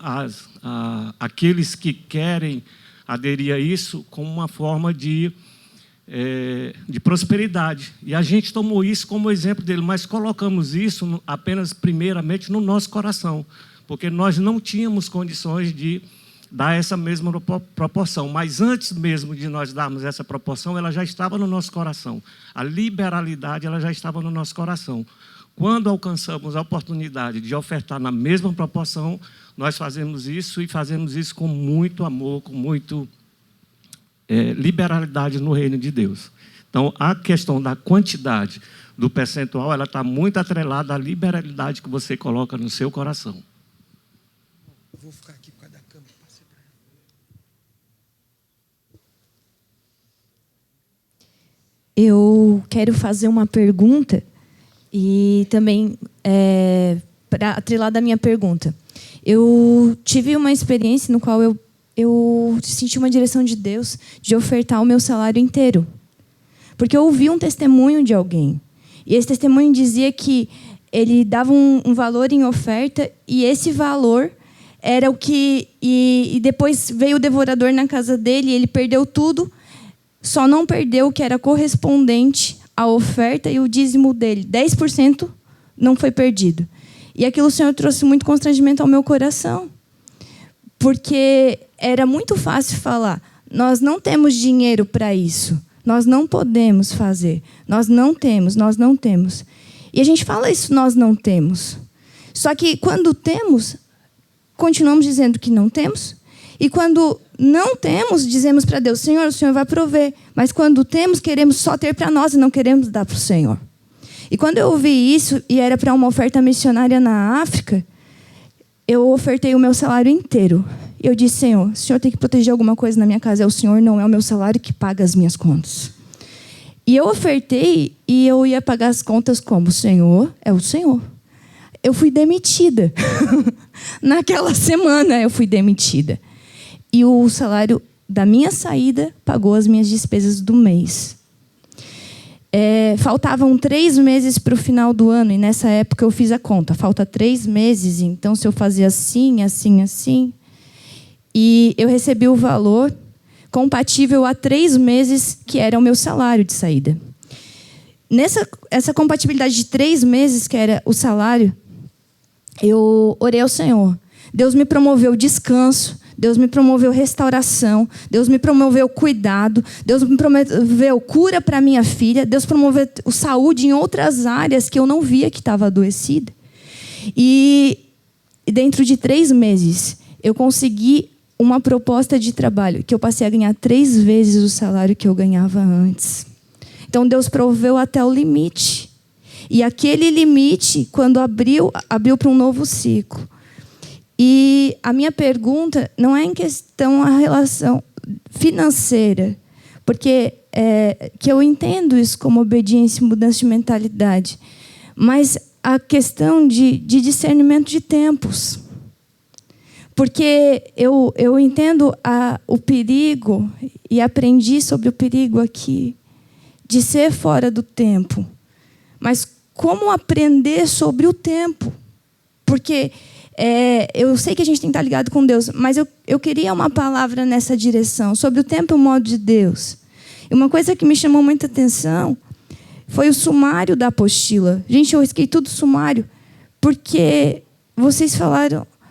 aqueles que querem aderir a isso como uma forma de prosperidade. E a gente tomou isso como exemplo dele, mas colocamos isso apenas, primeiramente, no nosso coração, porque nós não tínhamos condições de dar essa mesma proporção. Mas antes mesmo de nós darmos essa proporção, ela já estava no nosso coração. A liberalidade, ela já estava no nosso coração. Quando alcançamos a oportunidade de ofertar na mesma proporção, nós fazemos isso e fazemos isso com muito amor, com muito liberalidade no reino de Deus. Então, a questão da quantidade do percentual, ela está muito atrelada à liberalidade que você coloca no seu coração. Vou ficar aqui por causa da câmera. Eu quero fazer uma pergunta e também para atrelar da minha pergunta. Eu tive uma experiência no qual eu senti uma direção de Deus de ofertar o meu salário inteiro. Porque eu ouvi um testemunho de alguém. E esse testemunho dizia que ele dava um valor em oferta e esse valor era o que... E depois veio o devorador na casa dele e ele perdeu tudo, só não perdeu o que era correspondente à oferta e o dízimo dele. 10% não foi perdido. E aquilo, o Senhor, trouxe muito constrangimento ao meu coração. Porque era muito fácil falar, nós não temos dinheiro para isso. Nós não podemos fazer. Nós não temos. E a gente fala isso, nós não temos. Só que quando temos, continuamos dizendo que não temos. E quando não temos, dizemos para Deus, Senhor, o Senhor vai prover. Mas quando temos, queremos só ter para nós e não queremos dar para o Senhor. E quando eu ouvi isso, e era para uma oferta missionária na África, eu ofertei o meu salário inteiro. Eu disse, Senhor, o Senhor tem que proteger alguma coisa na minha casa. É o Senhor, não é o meu salário que paga as minhas contas. E eu ofertei e eu ia pagar as contas como? O Senhor é o Senhor. Eu fui demitida. Naquela semana eu fui demitida. E o salário da minha saída pagou as minhas despesas do mês. Faltavam 3 meses para o final do ano, e nessa época eu fiz a conta. Falta 3 meses, então se eu fazia assim, assim, assim... E eu recebi o valor compatível a 3 meses, que era o meu salário de saída. essa compatibilidade de 3 meses, que era o salário, eu orei ao Senhor. Deus me promoveu descanso, Deus me promoveu restauração, Deus me promoveu cuidado, Deus me promoveu cura para minha filha, Deus promoveu saúde em outras áreas que eu não via que estava adoecida. E dentro de 3 meses, eu consegui uma proposta de trabalho que eu passei a ganhar 3 vezes o salário que eu ganhava antes. Então, Deus proveu até o limite. E aquele limite, quando abriu para um novo ciclo. E a minha pergunta não é em questão a relação financeira, porque que eu entendo isso como obediência e mudança de mentalidade, mas a questão de discernimento de tempos. Porque eu entendo o perigo, e aprendi sobre o perigo aqui, de ser fora do tempo. Mas como aprender sobre o tempo? Porque eu sei que a gente tem que estar ligado com Deus, mas eu queria uma palavra nessa direção, sobre o tempo e o modo de Deus. E uma coisa que me chamou muita atenção foi o sumário da apostila. Gente, eu risquei tudo sumário, porque vocês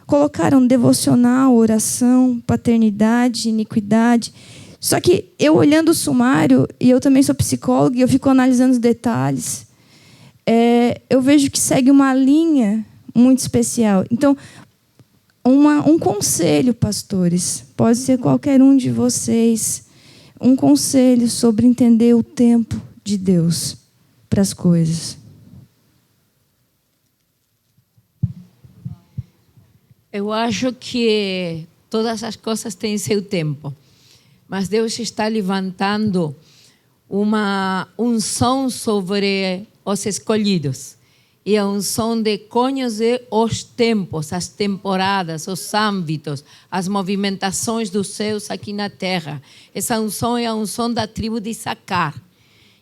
colocaram devocional, oração, paternidade, iniquidade. Só que eu olhando o sumário, e eu também sou psicóloga, e eu fico analisando os detalhes, eu vejo que segue uma linha muito especial. Então, um conselho, pastores, pode ser qualquer um de vocês, um conselho sobre entender o tempo de Deus para as coisas. Eu acho que todas as coisas têm seu tempo, mas Deus está levantando uma unção sobre os escolhidos. E a unção de conhecer os tempos, as temporadas, os âmbitos, as movimentações dos céus aqui na terra. Essa unção é a unção da tribo de Issacar.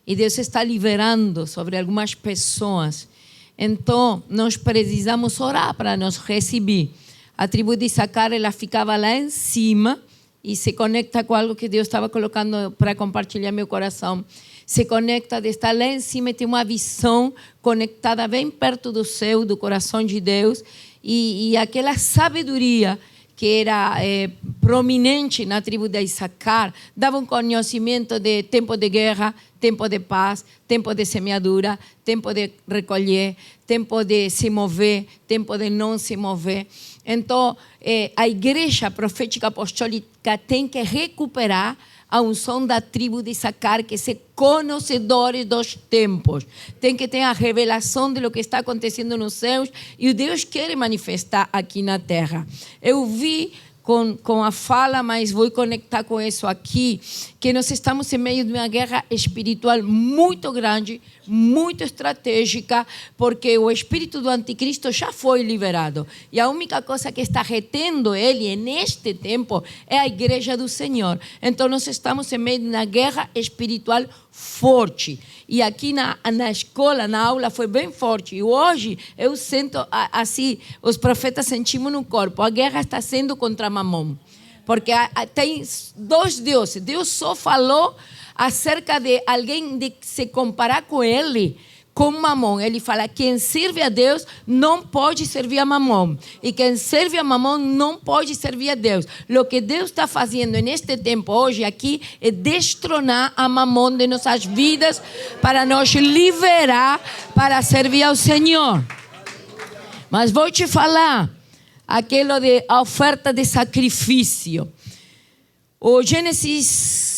E Deus está liberando sobre algumas pessoas. Então, nós precisamos orar para nos receber. A tribo de Issacar, ela ficava lá em cima e se conecta com algo que Deus estava colocando para compartilhar meu coração. Se conecta de estar lá em cima e tem uma visão conectada bem perto do céu, do coração de Deus, e aquela sabedoria que era prominente na tribo de Issacar, dava um conhecimento de tempo de guerra, tempo de paz, tempo de semeadura, tempo de recolher, tempo de se mover, tempo de não se mover. Então, a igreja profética apostólica tem que recuperar a unção da tribo de Issacar, que ser conhecedores dos tempos. Tem que ter a revelação de lo que está acontecendo nos céus e o Deus quer manifestar aqui na terra. Eu vi com a fala, mas vou conectar com isso aqui, que nós estamos em meio de uma guerra espiritual muito grande, muito estratégica, porque o espírito do anticristo já foi liberado. E a única coisa que está retendo ele neste tempo é a igreja do Senhor. Então nós estamos em meio de uma guerra espiritual forte. E aqui na escola, na aula, foi bem forte. E hoje eu sinto assim, os profetas sentimos no corpo. A guerra está sendo contra Mamon. Porque tem 2 deuses. Deus só falou acerca de alguém de se comparar com ele, com Mamon. Ele fala, quem serve a Deus não pode servir a Mamon. E quem serve a Mamon não pode servir a Deus. O que Deus está fazendo neste tempo, hoje, aqui, é destronar a Mamon de nossas vidas para nos liberar para servir ao Senhor. Mas vou te falar, aquilo de a oferta de sacrifício. O Gênesis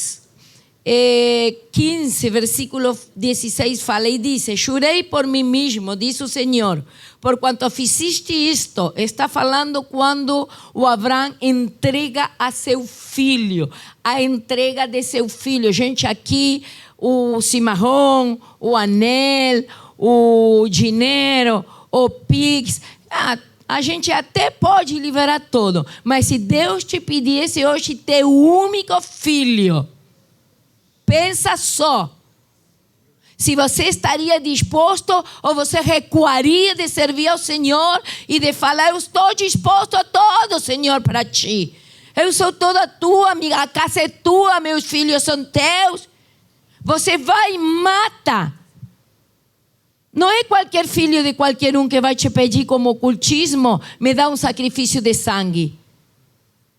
15, versículo 16 fala e diz, jurei por mim mesmo, diz o Senhor, por quanto fizeste isto. Está falando quando o Abraão entrega a seu filho, a entrega de seu filho. Gente, aqui o cimarrão, o anel, o dinheiro, o pix, a gente até pode liberar tudo, mas se Deus te pedisse hoje teu único filho, pensa só, se você estaria disposto ou você recuaria de servir ao Senhor e de falar, eu estou disposto a todo, Senhor, para ti. Eu sou toda tua, a casa é tua, meus filhos são teus. Você vai e mata Não é qualquer filho de qualquer um que vai te pedir como ocultismo, me dá um sacrifício de sangue.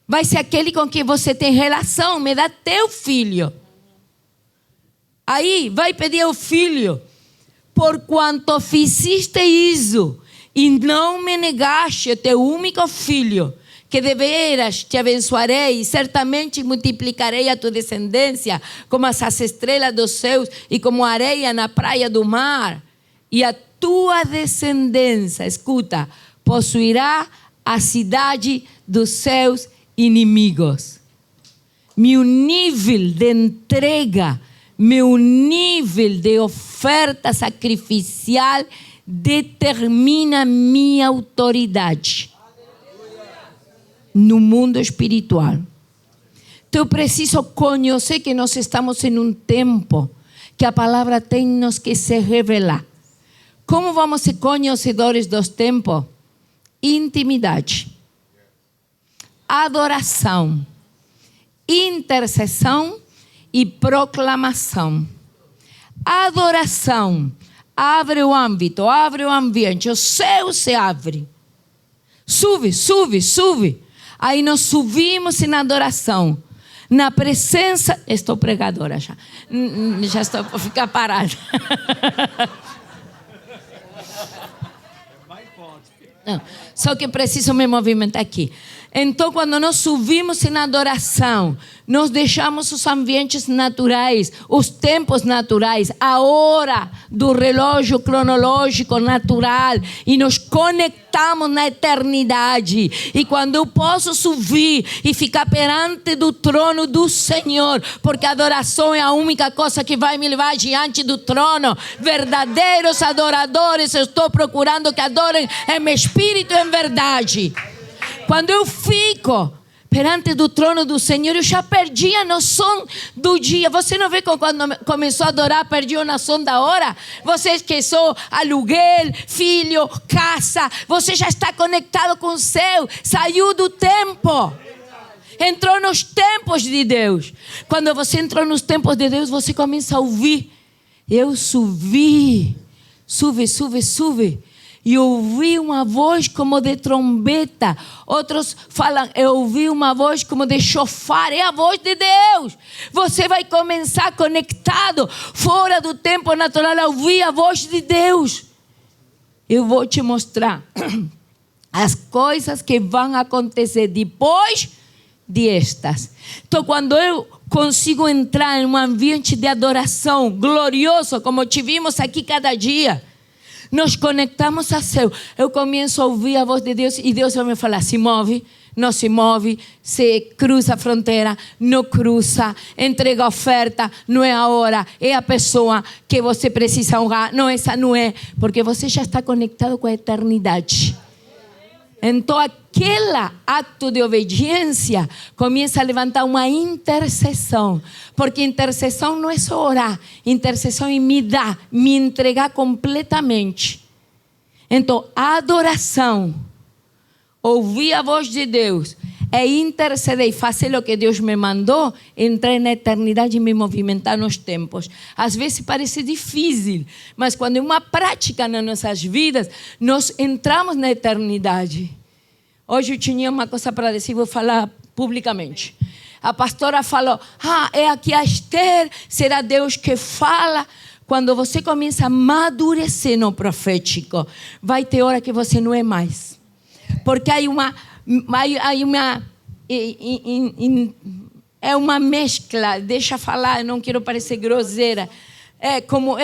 Vai ser aquele com quem você tem relação, me dá teu filho. Aí vai pedir ao filho, por quanto fizeste isso e não me negaste o teu único filho, que de veras te abençoarei e certamente multiplicarei a tua descendência como as estrelas dos céus e como a areia na praia do mar. E a tua descendência, escuta, possuirá a cidade dos seus inimigos. Meu nível de entrega, meu nível de oferta sacrificial determina minha autoridade no mundo espiritual. Então eu preciso conhecer que nós estamos em um tempo que a palavra tem-nos que se revelar. Como vamos ser conhecedores dos tempos? Intimidade, adoração, intercessão e proclamação. Adoração abre o âmbito, abre o ambiente, o céu se abre. Sube, sube, sube. Aí nós subimos na adoração, na presença. Estou pregadora já. Já estou para ficar parada. Não, só que preciso me movimentar aqui. Então, quando nós subimos na adoração, nós deixamos os ambientes naturais, os tempos naturais, a hora do relógio cronológico natural e nos conectamos na eternidade. E quando eu posso subir e ficar perante do trono do Senhor, porque a adoração é a única coisa que vai me levar diante do trono. Verdadeiros adoradores, eu estou procurando que adorem em espírito e em verdade. Quando eu fico perante do trono do Senhor, eu já perdi a noção do dia. Você não vê que quando começou a adorar, perdi a noção da hora? Você esqueceu aluguel, filho, casa. Você já está conectado com o céu. Saiu do tempo. Entrou nos tempos de Deus. Quando você entrou nos tempos de Deus, você começa a ouvir. Eu subi. Sube, sube, sube. E ouvi uma voz como de trombeta. Outros falam, eu ouvi uma voz como de chofar. É a voz de Deus. Você vai começar conectado, fora do tempo natural, a ouvir a voz de Deus. Eu vou te mostrar as coisas que vão acontecer depois destas. Então, quando eu consigo entrar em um ambiente de adoração glorioso, como tivemos aqui cada dia, nos conectamos a céu. Eu começo a ouvir a voz de Deus e Deus vai me falar, se move, não se move, se cruza a fronteira, não cruza, entrega a oferta, não é a hora, é a pessoa que você precisa honrar, não, essa não é, porque você já está conectado com a eternidade. Então aquele ato de obediência começa a levantar uma intercessão, porque intercessão não é só orar, intercessão é me dar, me entregar completamente. Então a adoração, ouvir a voz de Deus, é interceder e fazer o que Deus me mandou, entrar na eternidade e me movimentar nos tempos. Às vezes parece difícil, mas quando é uma prática nas nossas vidas, nós entramos na eternidade. Hoje eu tinha uma coisa para dizer, vou falar publicamente. A pastora falou, é aqui a Esther, será Deus que fala. Quando você começa a amadurecer no profético, vai ter hora que você não é mais. Porque há uma mescla, deixa falar, não quero parecer grosseira. É como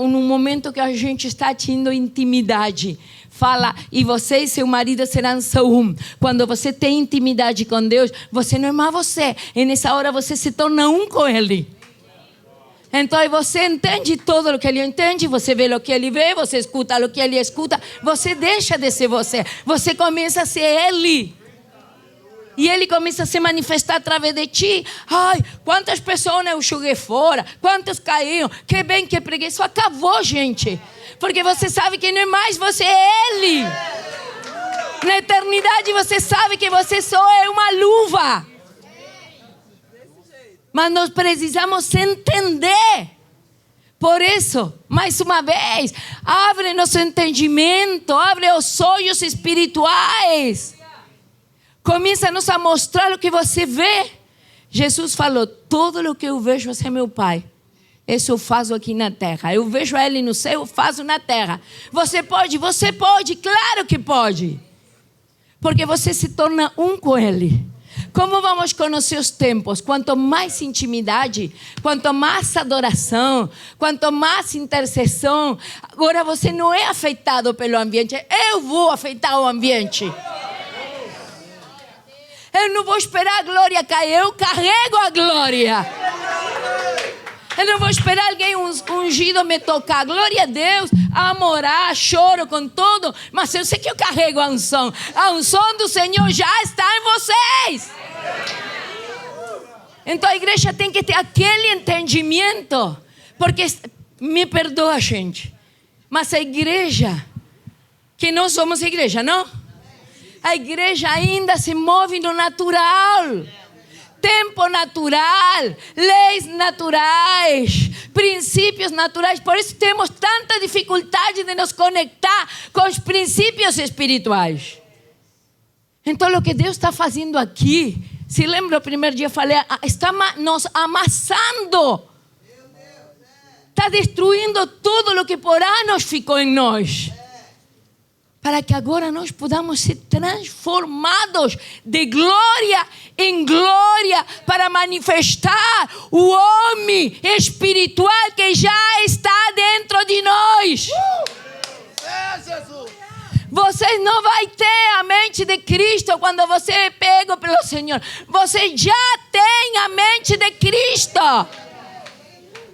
num momento que a gente está tendo intimidade. Fala, e você e seu marido serão só um. Quando você tem intimidade com Deus, você não é mais você. E nessa hora você se torna um com Ele. Então você entende tudo o que Ele entende, você vê o que Ele vê, você escuta o que Ele escuta. Você deixa de ser você. Você começa a ser Ele. E Ele começa a se manifestar através de ti. Ai, quantas pessoas eu joguei fora, quantos caíram, que bem que preguei. Isso acabou, gente. Porque você sabe que não é mais você, é Ele. Na eternidade você sabe que você só é uma luva. Mas nós precisamos entender. Por isso, mais uma vez, abre nosso entendimento, abre os olhos espirituais. Começa-nos a mostrar o que você vê. Jesus falou, tudo o que eu vejo é meu Pai. Isso eu faço aqui na terra. Eu vejo Ele no céu, eu faço na terra. Você pode, claro que pode. Porque você se torna um com Ele. Como vamos conhecer os tempos? Quanto mais intimidade, quanto mais adoração, quanto mais intercessão. Agora você não é afetado pelo ambiente. Eu vou afetar o ambiente. Eu não vou esperar a glória cair. Eu carrego a glória. Eu não vou esperar alguém ungido me tocar. Glória a Deus, amo orar, choro com tudo. Mas eu sei que eu carrego a unção. A unção do Senhor já está em vocês. Então a igreja tem que ter aquele entendimento. Porque, me perdoa, gente, mas a igreja, que nós somos igreja, não? A igreja ainda se move no natural. Tempo natural, leis naturais, princípios naturais. Por isso temos tanta dificuldade de nos conectar com os princípios espirituais. Então, o que Deus está fazendo aqui, se lembra o primeiro dia eu falei, está nos amassando. Está destruindo tudo o que por anos ficou em nós. Para que agora nós podamos ser transformados de glória em glória para manifestar o homem espiritual que já está dentro de nós. Você não vai ter a mente de Cristo quando você é pego pelo Senhor. Você já tem a mente de Cristo.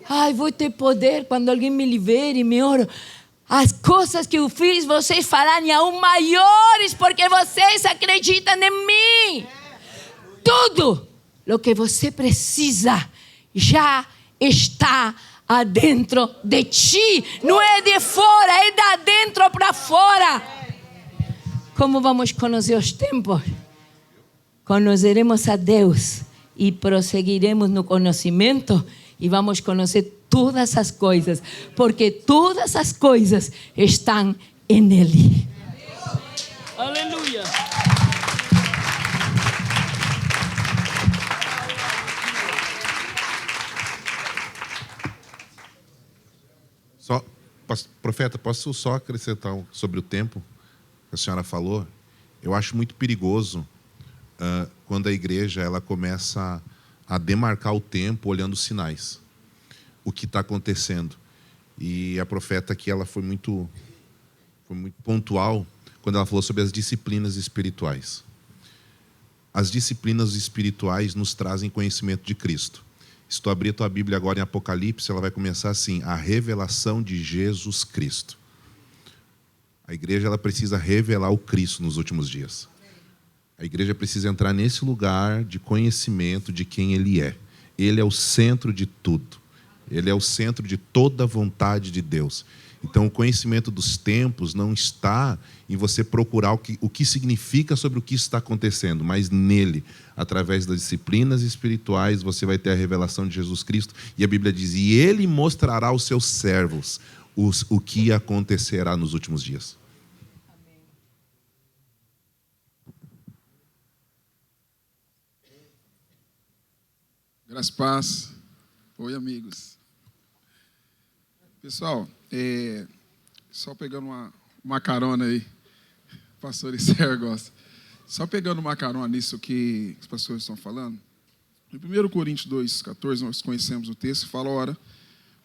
Ai, vou ter poder quando alguém me libere e me ora. As coisas que eu fiz, vocês farão aún maiores, porque vocês acreditam em mim. Tudo o que você precisa já está adentro de ti. Não é de fora, é de dentro para fora. Como vamos conhecer os tempos? Conheceremos a Deus e prosseguiremos no conhecimento e vamos conhecer todas as coisas, porque todas as coisas estão em Ele. Aleluia. Profeta, posso só acrescentar sobre o tempo que a senhora falou? Eu acho muito perigoso quando a igreja ela começa a demarcar o tempo olhando os sinais. O que está acontecendo. E a profeta aqui ela foi muito pontual quando ela falou sobre as disciplinas espirituais. As disciplinas espirituais nos trazem conhecimento de Cristo. Se tu abrir a tua Bíblia agora em Apocalipse, ela vai começar assim, a revelação de Jesus Cristo. A igreja ela precisa revelar o Cristo nos últimos dias. A igreja precisa entrar nesse lugar de conhecimento de quem Ele é. Ele é o centro de tudo. Ele é o centro de toda a vontade de Deus. Então, o conhecimento dos tempos não está em você procurar o que significa sobre o que está acontecendo, mas nele, através das disciplinas espirituais, você vai ter a revelação de Jesus Cristo. E a Bíblia diz, e Ele mostrará aos seus servos o que acontecerá nos últimos dias. Graças e paz. Oi, amigos. Pessoal, só pegando uma carona aí, o pastor Isser gosta. Só pegando uma carona nisso que os pastores estão falando. Em 1 Coríntios 2,14, nós conhecemos o texto, fala, ora,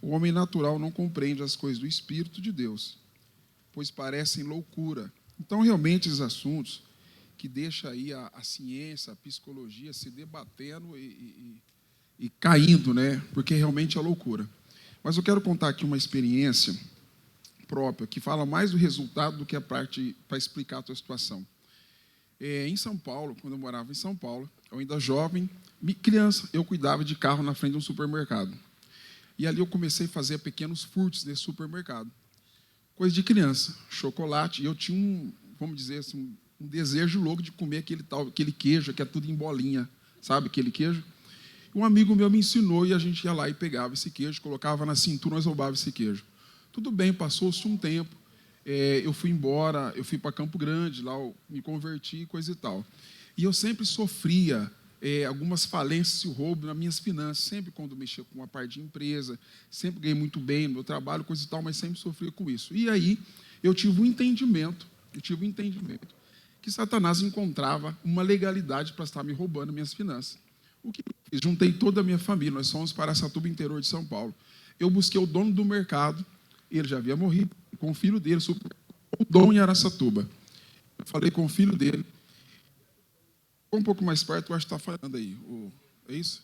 o homem natural não compreende as coisas do Espírito de Deus, pois parecem loucura. Então, realmente, esses assuntos que deixam aí a ciência, a psicologia se debatendo e caindo, né? Porque realmente é loucura. Mas eu quero contar aqui uma experiência própria, que fala mais do resultado do que a parte para explicar a tua situação. Em São Paulo, quando eu morava em São Paulo, eu ainda jovem, criança, eu cuidava de carro na frente de um supermercado. E ali eu comecei a fazer pequenos furtos nesse supermercado. Coisa de criança, chocolate, e eu tinha vamos dizer assim, um desejo louco de comer aquele queijo, que é tudo em bolinha, sabe aquele queijo? Um amigo meu me ensinou e a gente ia lá e pegava esse queijo, colocava na cintura, nós roubávamos esse queijo. Tudo bem, passou-se um tempo, eu fui embora, eu fui para Campo Grande, lá eu me converti, coisa e tal. E eu sempre sofria algumas falências e roubo nas minhas finanças, sempre quando mexia com uma parte de empresa, sempre ganhei muito bem no meu trabalho, coisa e tal, mas sempre sofria com isso. E aí eu tive um entendimento que Satanás encontrava uma legalidade para estar me roubando minhas finanças. O que eu fiz? Juntei toda a minha família, nós fomos para Araçatuba, interior de São Paulo. Eu busquei o dono do mercado, ele já havia morrido, com o filho dele, o dono em Araçatuba. Eu falei com o filho dele, um pouco mais perto, eu acho que está falando aí, é isso?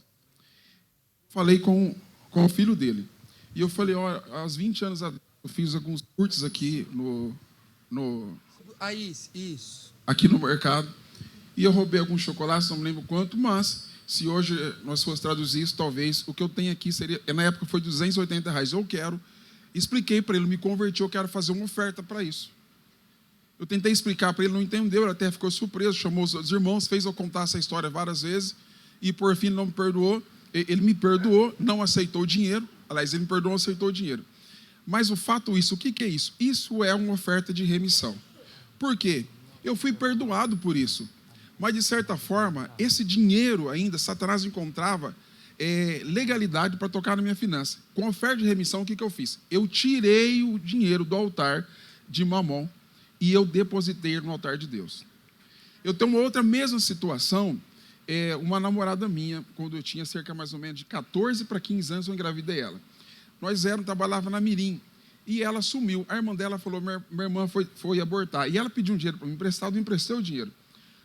Falei com o filho dele. E eu falei, ó, aos 20 anos eu fiz alguns cursos aqui Isso. aqui no mercado, e eu roubei alguns chocolates, não me lembro quanto, mas se hoje nós fosse traduzir isso, talvez o que eu tenho aqui seria, na época foi R$280, eu quero, expliquei para ele, me converti, eu quero fazer uma oferta para isso. Eu tentei explicar para ele, não entendeu, ele até ficou surpreso, chamou os irmãos, fez eu contar essa história várias vezes, e por fim não me perdoou, ele me perdoou, não aceitou o dinheiro, aliás, ele me perdoou, aceitou o dinheiro. Mas o fato isso, o que é isso? Isso é uma oferta de remissão. Por quê? Eu fui perdoado por isso. Mas, de certa forma, esse dinheiro ainda, Satanás encontrava legalidade para tocar na minha finança. Com a oferta de remissão, o que eu fiz? Eu tirei o dinheiro do altar de Mamon e eu depositei no altar de Deus. Eu tenho uma outra mesma situação, uma namorada minha, quando eu tinha cerca mais ou menos de 14 para 15 anos, eu engravidei ela. Nós trabalhava na Mirim. E ela sumiu. A irmã dela falou, minha irmã foi abortar. E ela pediu um dinheiro para mim emprestado, eu emprestei o dinheiro.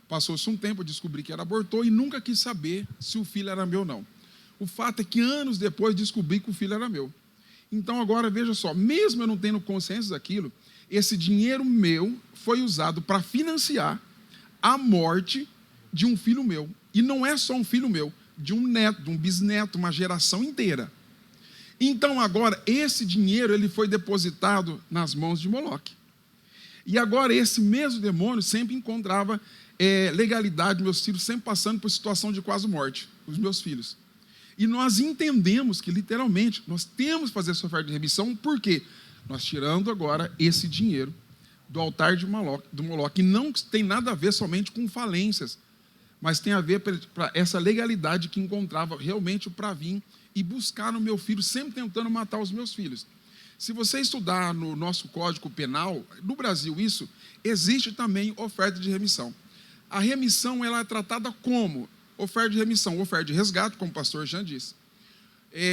Passou-se um tempo, eu descobri que ela abortou e nunca quis saber se o filho era meu ou não. O fato é que anos depois descobri que o filho era meu. Então agora, veja só, mesmo eu não tendo consciência daquilo, esse dinheiro meu foi usado para financiar a morte de um filho meu. E não é só um filho meu, de um neto, de um bisneto, uma geração inteira. Então agora esse dinheiro ele foi depositado nas mãos de Moloque. E agora esse mesmo demônio sempre encontrava legalidade, meus filhos sempre passando por situação de quase morte, os meus filhos. E nós entendemos que literalmente nós temos que fazer essa oferta de remissão, porque nós tirando agora esse dinheiro do altar do Moloque, e não tem nada a ver somente com falências, mas tem a ver para essa legalidade que encontrava realmente para vir e buscar no meu filho, sempre tentando matar os meus filhos. Se você estudar no nosso Código Penal, no Brasil isso, existe também oferta de remissão. A remissão ela é tratada como oferta de remissão, oferta de resgate, como o pastor Jean disse,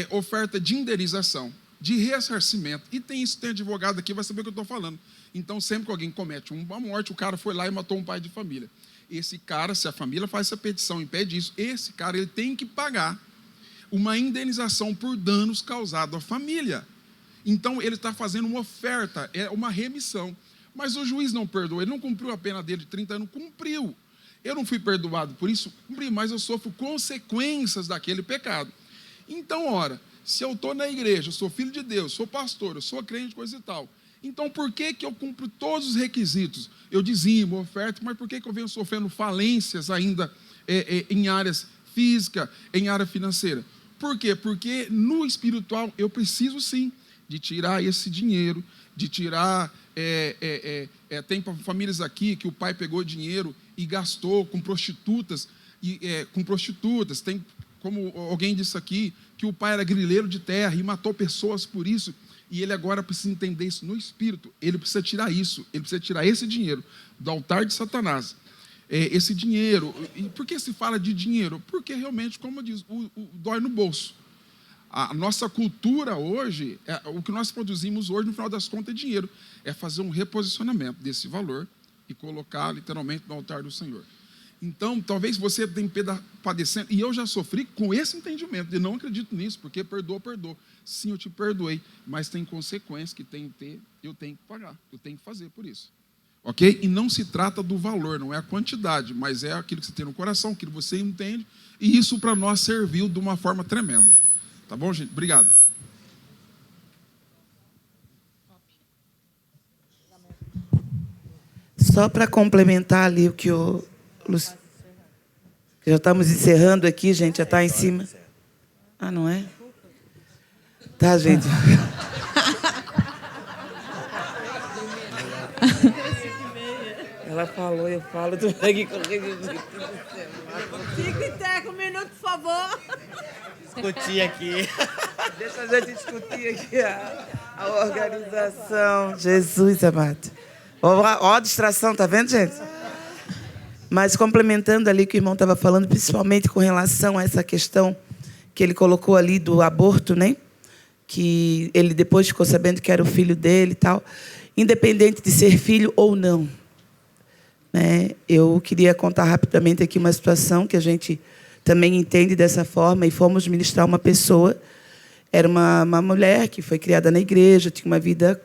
oferta de indenização, de ressarcimento, e tem advogado aqui, vai saber o que eu estou falando. Então, sempre que alguém comete uma morte, o cara foi lá e matou um pai de família. Esse cara, se a família faz essa petição e impede isso, esse cara ele tem que pagar uma indenização por danos causados à família. Então, ele está fazendo uma oferta, uma remissão. Mas o juiz não perdoou, ele não cumpriu a pena dele de 30 anos, cumpriu. Eu não fui perdoado por isso, cumpri, mas eu sofro consequências daquele pecado. Então, ora, se eu estou na igreja, eu sou filho de Deus, sou pastor, eu sou crente, coisa e tal. Então, por que eu cumpro todos os requisitos? Eu dizimo, oferto, mas por que eu venho sofrendo falências ainda em áreas físicas, em área financeira? Por quê? Porque no espiritual eu preciso sim de tirar esse dinheiro, de tirar... tem famílias aqui que o pai pegou dinheiro e gastou com prostitutas, tem, como alguém disse aqui, que o pai era grileiro de terra e matou pessoas por isso, e ele agora precisa entender isso no espírito, ele precisa tirar isso, ele precisa tirar esse dinheiro do altar de Satanás, esse dinheiro. E por que se fala de dinheiro? Porque realmente, como eu disse, dói no bolso. A nossa cultura hoje, o que nós produzimos hoje, no final das contas, é dinheiro. É fazer um reposicionamento desse valor e colocar literalmente no altar do Senhor. Então, talvez você tenha padecendo, e eu já sofri com esse entendimento, e não acredito nisso, porque perdoa. Sim, eu te perdoei, mas tem consequências que eu tenho que pagar, eu tenho que fazer por isso. Ok? E não se trata do valor, não é a quantidade, mas é aquilo que você tem no coração, aquilo que você entende, e isso para nós serviu de uma forma tremenda. Tá bom, gente? Obrigado. Só para complementar ali o que o Luciano... Já estamos encerrando aqui, gente, já está em cima. Ah, não é? Tá, gente. Ela falou, eu falo, tu vai aqui correndo. 5 um minuto, por favor. Discutir aqui. Deixa a gente discutir aqui a organização. Jesus amado. Ó a distração, tá vendo, gente? Mas complementando ali o que o irmão estava falando, principalmente com relação a essa questão que ele colocou ali do aborto, né? Que ele depois ficou sabendo que era o filho dele e tal. Independente de ser filho ou não. Né? Eu queria contar rapidamente aqui uma situação que a gente também entende dessa forma, e fomos ministrar uma pessoa. Era uma mulher que foi criada na igreja, tinha uma vida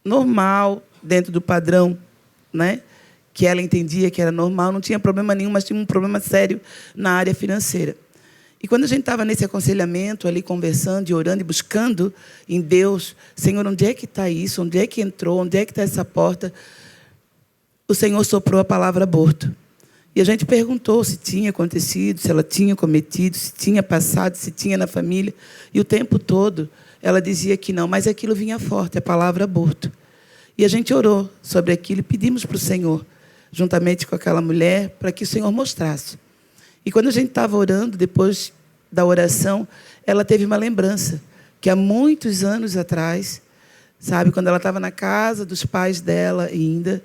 normal, dentro do padrão, né? Que ela entendia que era normal, não tinha problema nenhum, mas tinha um problema sério na área financeira. E quando a gente estava nesse aconselhamento, ali conversando e orando e buscando em Deus, Senhor, onde é que está isso? Onde é que entrou? Onde é que está essa porta? O Senhor soprou a palavra aborto. E a gente perguntou se tinha acontecido, se ela tinha cometido, se tinha passado, se tinha na família. E o tempo todo ela dizia que não, mas aquilo vinha forte, a palavra aborto. E a gente orou sobre aquilo e pedimos para o Senhor, juntamente com aquela mulher, para que o Senhor mostrasse. E quando a gente estava orando, depois da oração, ela teve uma lembrança, que há muitos anos atrás, sabe, quando ela estava na casa dos pais dela ainda,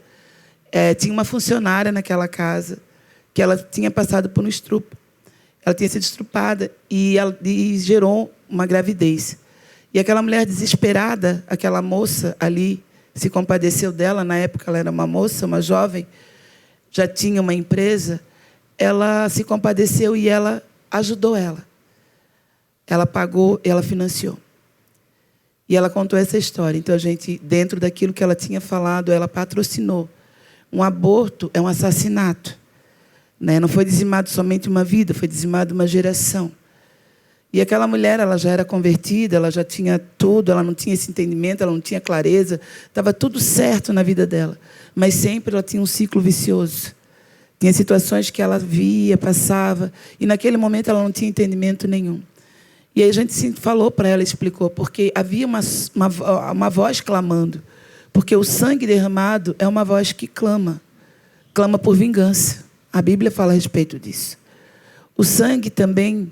tinha uma funcionária naquela casa, que ela tinha passado por um estupro. Ela tinha sido estrupada e gerou uma gravidez. E aquela mulher desesperada, aquela moça ali, se compadeceu dela. Na época ela era uma moça, uma jovem, já tinha uma empresa. Ela se compadeceu e ela ajudou ela. Ela pagou, ela financiou. E ela contou essa história. Então, a gente, dentro daquilo que ela tinha falado, ela patrocinou. Um aborto é um assassinato. Né? Não foi dizimado somente uma vida, foi dizimado uma geração. E aquela mulher, ela já era convertida, ela já tinha tudo, ela não tinha esse entendimento, ela não tinha clareza, estava tudo certo na vida dela. Mas sempre ela tinha um ciclo vicioso. Tinha situações que ela via, passava, e naquele momento ela não tinha entendimento nenhum. E aí a gente falou para ela, explicou, porque havia uma voz clamando. Porque o sangue derramado é uma voz que clama. Clama por vingança. A Bíblia fala a respeito disso. O sangue também,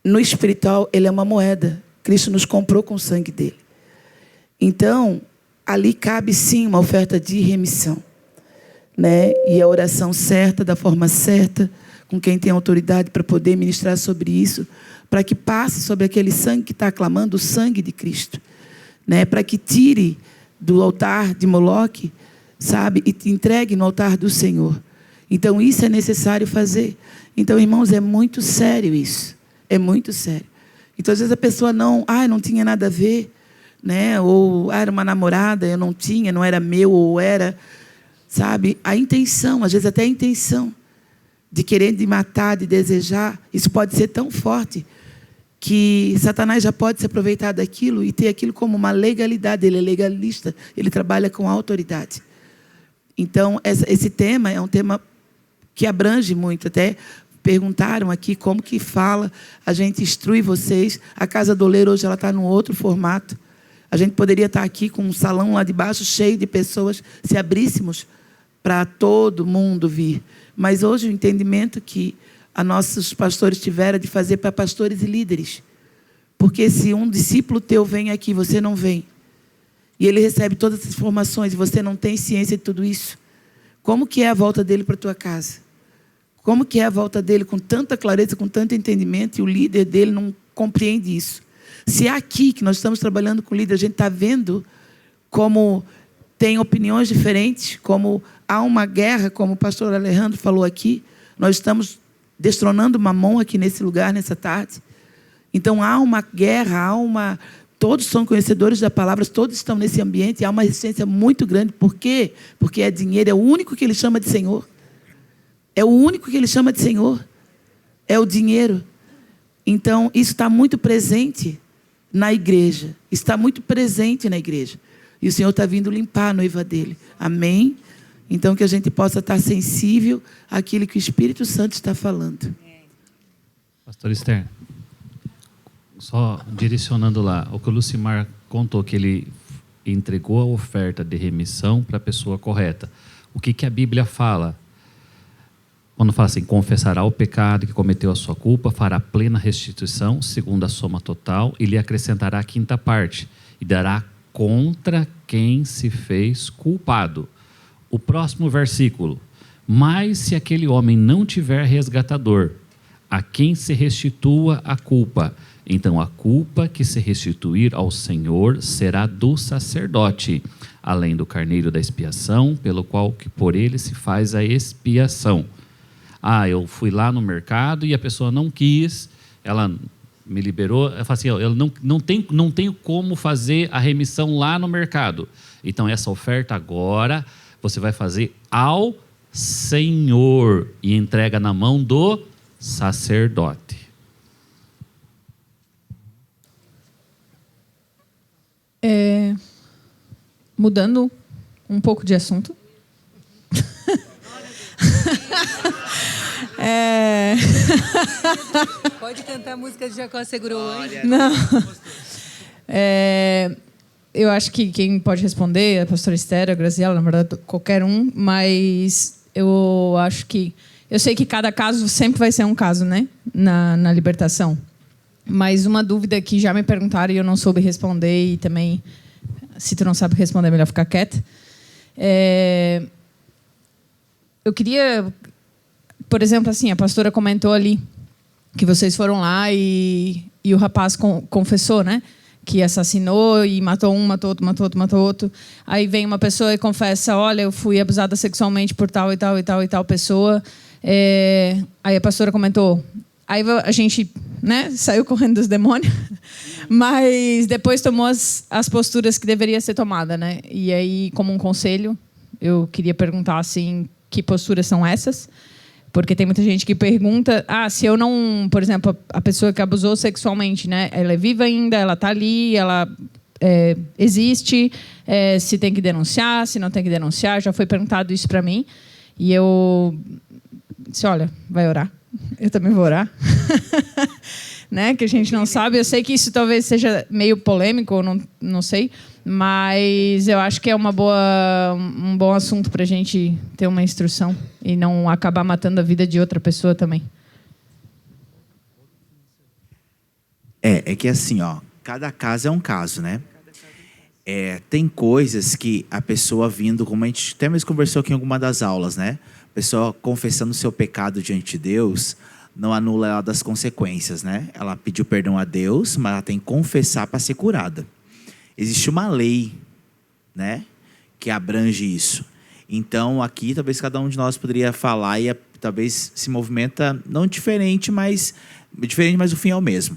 no espiritual, ele é uma moeda. Cristo nos comprou com o sangue dele. Então, ali cabe sim uma oferta de remissão. Né? E a oração certa, da forma certa, com quem tem autoridade para poder ministrar sobre isso, para que passe sobre aquele sangue que está clamando, o sangue de Cristo. Né? Para que tire do altar de Moloque, sabe? E te entregue no altar do Senhor. Então, isso é necessário fazer. Então, irmãos, é muito sério isso. É muito sério. Então, às vezes a pessoa não tinha nada a ver, né? Ou era uma namorada, eu não tinha, não era meu, ou era, sabe? A intenção, às vezes até a intenção de querer, de matar, de desejar, isso pode ser tão forte que Satanás já pode se aproveitar daquilo e ter aquilo como uma legalidade. Ele é legalista, ele trabalha com autoridade. Então, esse tema é um tema que abrange muito. Até perguntaram aqui como que fala, a gente instrui vocês. A Casa do Oleiro hoje ela está num outro formato. A gente poderia estar aqui com um salão lá de baixo cheio de pessoas, se abríssemos para todo mundo vir. Mas hoje o entendimento que nossos pastores tiveram de fazer para pastores e líderes. Porque se um discípulo teu vem aqui, você não vem, e ele recebe todas as informações, e você não tem ciência de tudo isso, como que é a volta dele para a tua casa? Como que é a volta dele com tanta clareza, com tanto entendimento, e o líder dele não compreende isso? Se é aqui que nós estamos trabalhando com o líder, a gente está vendo como tem opiniões diferentes, como há uma guerra, como o pastor Alejandro falou aqui, nós estamos destronando Mamon aqui nesse lugar, nessa tarde. Então, há uma guerra, todos são conhecedores da palavra, todos estão nesse ambiente, e há uma resistência muito grande. Por quê? Porque é dinheiro, é o único que ele chama de Senhor. É o único que ele chama de Senhor. É o dinheiro. Então, isso está muito presente na igreja. Está muito presente na igreja. E o Senhor está vindo limpar a noiva dele. Amém? Então, que a gente possa estar sensível àquilo que o Espírito Santo está falando. Pastor Esther. Só direcionando lá, o que o Lucimar contou, que ele entregou a oferta de remissão para a pessoa correta. O que a Bíblia fala? Quando fala assim, confessará o pecado que cometeu a sua culpa, fará plena restituição, segundo a soma total, e lhe acrescentará a quinta parte, e dará contra quem se fez culpado. O próximo versículo. Mas se aquele homem não tiver resgatador, a quem se restitua a culpa, então a culpa que se restituir ao Senhor será do sacerdote, além do carneiro da expiação, pelo qual que por ele se faz a expiação. Eu fui lá no mercado e a pessoa não quis, ela me liberou, eu falei assim, eu não tenho como fazer a remissão lá no mercado. Então essa oferta agora você vai fazer ao Senhor e entrega na mão do sacerdote. Mudando um pouco de assunto. Pode cantar a música de Jacó Segurou o Anjo? Não. Eu acho que quem pode responder é a pastora Esther, a Graziela, na verdade, qualquer um, mas eu acho que... Eu sei que cada caso sempre vai ser um caso, né? Na libertação. Mas uma dúvida que já me perguntaram e eu não soube responder, e também, se tu não sabe responder, é melhor ficar quieta. Eu queria... Por exemplo, assim, a pastora comentou ali que vocês foram lá e o rapaz confessou, né? Que assassinou e matou um, matou outro. Aí vem uma pessoa e confessa, olha, eu fui abusada sexualmente por tal e tal e tal e tal pessoa. Aí a pastora comentou, aí a gente, né, saiu correndo dos demônios, mas depois tomou as posturas que deveria ser tomada, né? E aí, como um conselho, eu queria perguntar assim, que posturas são essas? Porque tem muita gente que pergunta, se eu não... Por exemplo, a pessoa que abusou sexualmente, né? Ela é viva ainda, ela está ali, ela existe, se tem que denunciar, se não tem que denunciar. Já foi perguntado isso para mim. E eu disse, olha, vai orar. Eu também vou orar. Né? Que a gente não sabe. Eu sei que isso talvez seja meio polêmico, ou não sei. Mas eu acho que é um bom assunto para a gente ter uma instrução e não acabar matando a vida de outra pessoa também. É que assim, cada caso é um caso, né? Tem coisas que a pessoa vindo, como a gente até mesmo conversou aqui em alguma das aulas, né? A pessoa confessando o seu pecado diante de Deus, não anula ela das consequências, né? Ela pediu perdão a Deus, mas ela tem que confessar para ser curada. Existe uma lei, né, que abrange isso. Então, aqui, talvez cada um de nós poderia falar e talvez se movimenta, não diferente, mas o fim é o mesmo.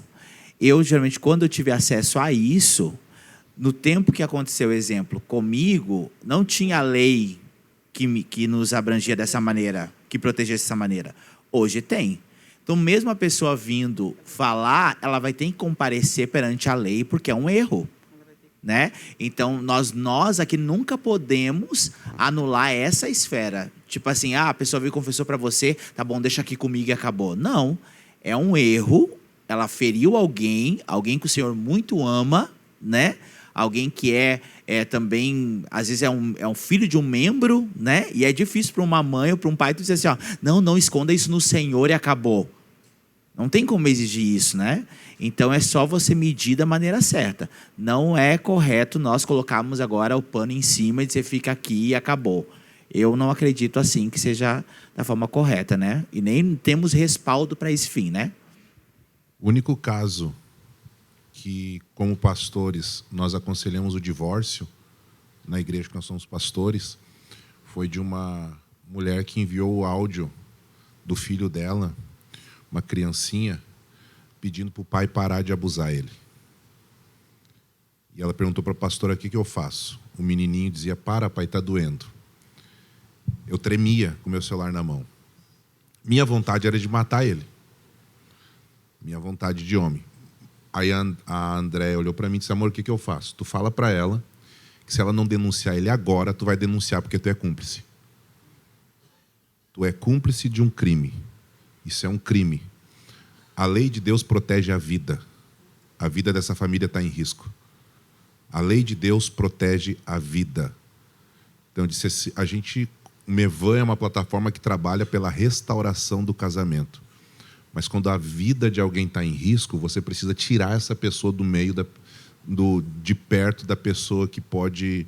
Eu, geralmente, quando eu tive acesso a isso, no tempo que aconteceu o exemplo comigo, não tinha lei que nos abrangia dessa maneira, que protegesse dessa maneira. Hoje tem. Então, mesmo a pessoa vindo falar, ela vai ter que comparecer perante a lei, porque é um erro. Né? Então, nós aqui nunca podemos anular essa esfera. Tipo assim, a pessoa veio e confessou para você, tá bom, deixa aqui comigo e acabou. Não, é um erro, ela feriu alguém que o Senhor muito ama, né? Alguém que também, às vezes é um filho de um membro, né? E é difícil para uma mãe ou para um pai tu dizer assim, não esconda isso no Senhor e acabou. Não tem como exigir isso, né? Então, é só você medir da maneira certa. Não é correto nós colocarmos agora o pano em cima e dizer fica aqui e acabou. Eu não acredito assim que seja da forma correta, né? E nem temos respaldo para esse fim, né? O único caso que, como pastores, nós aconselhamos o divórcio, na igreja que nós somos pastores, foi de uma mulher que enviou o áudio do filho dela, uma criancinha, pedindo para o pai parar de abusar ele. E ela perguntou para a pastora, o que eu faço? O menininho dizia, para pai, está doendo. Eu tremia com o meu celular na mão. Minha vontade era de matar ele. Minha vontade de homem. Aí a Andréia olhou para mim e disse, amor, o que eu faço? Tu fala para ela que se ela não denunciar ele agora, tu vai denunciar porque tu é cúmplice. Tu é cúmplice de um crime. Isso é um crime. A lei de Deus protege a vida. A vida dessa família está em risco. A lei de Deus protege a vida. Então, disse, a gente, o Mevan é uma plataforma que trabalha pela restauração do casamento. Mas quando a vida de alguém está em risco, você precisa tirar essa pessoa do meio, de perto da pessoa que pode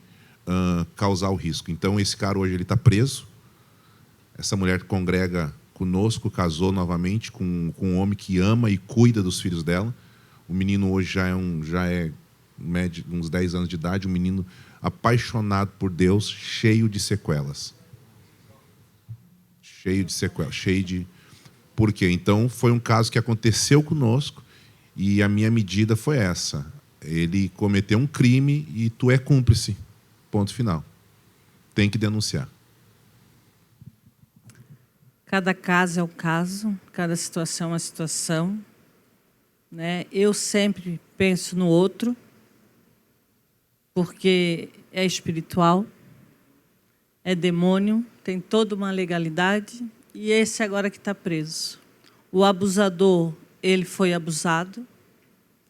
causar o risco. Então, esse cara hoje ele está preso. Essa mulher que congrega conosco casou novamente com um homem que ama e cuida dos filhos dela. O menino hoje já é médio, uns 10 anos de idade, um menino apaixonado por Deus, cheio de sequelas. Por quê? Então, foi um caso que aconteceu conosco e a minha medida foi essa. Ele cometeu um crime e tu é cúmplice. Ponto final. Tem que denunciar. Cada caso é um caso, cada situação é uma situação, né? Eu sempre penso no outro, porque é espiritual, é demônio, tem toda uma legalidade, e esse agora que está preso. O abusador, ele foi abusado,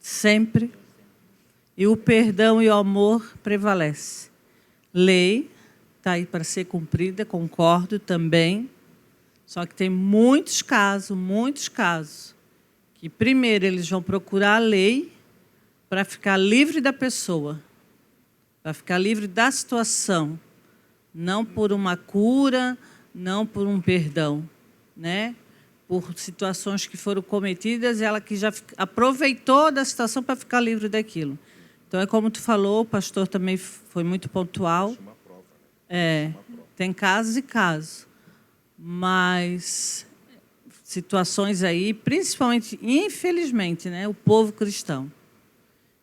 sempre, e o perdão e o amor prevalece. Lei está aí para ser cumprida, concordo também, só que tem muitos casos, que primeiro eles vão procurar a lei para ficar livre da pessoa, para ficar livre da situação, não por uma cura, não por um perdão, né? Por situações que foram cometidas, ela que já aproveitou da situação para ficar livre daquilo. Então, é como tu falou, o pastor também foi muito pontual. Tem casos e casos. Mas situações aí, principalmente, infelizmente, né, o povo cristão.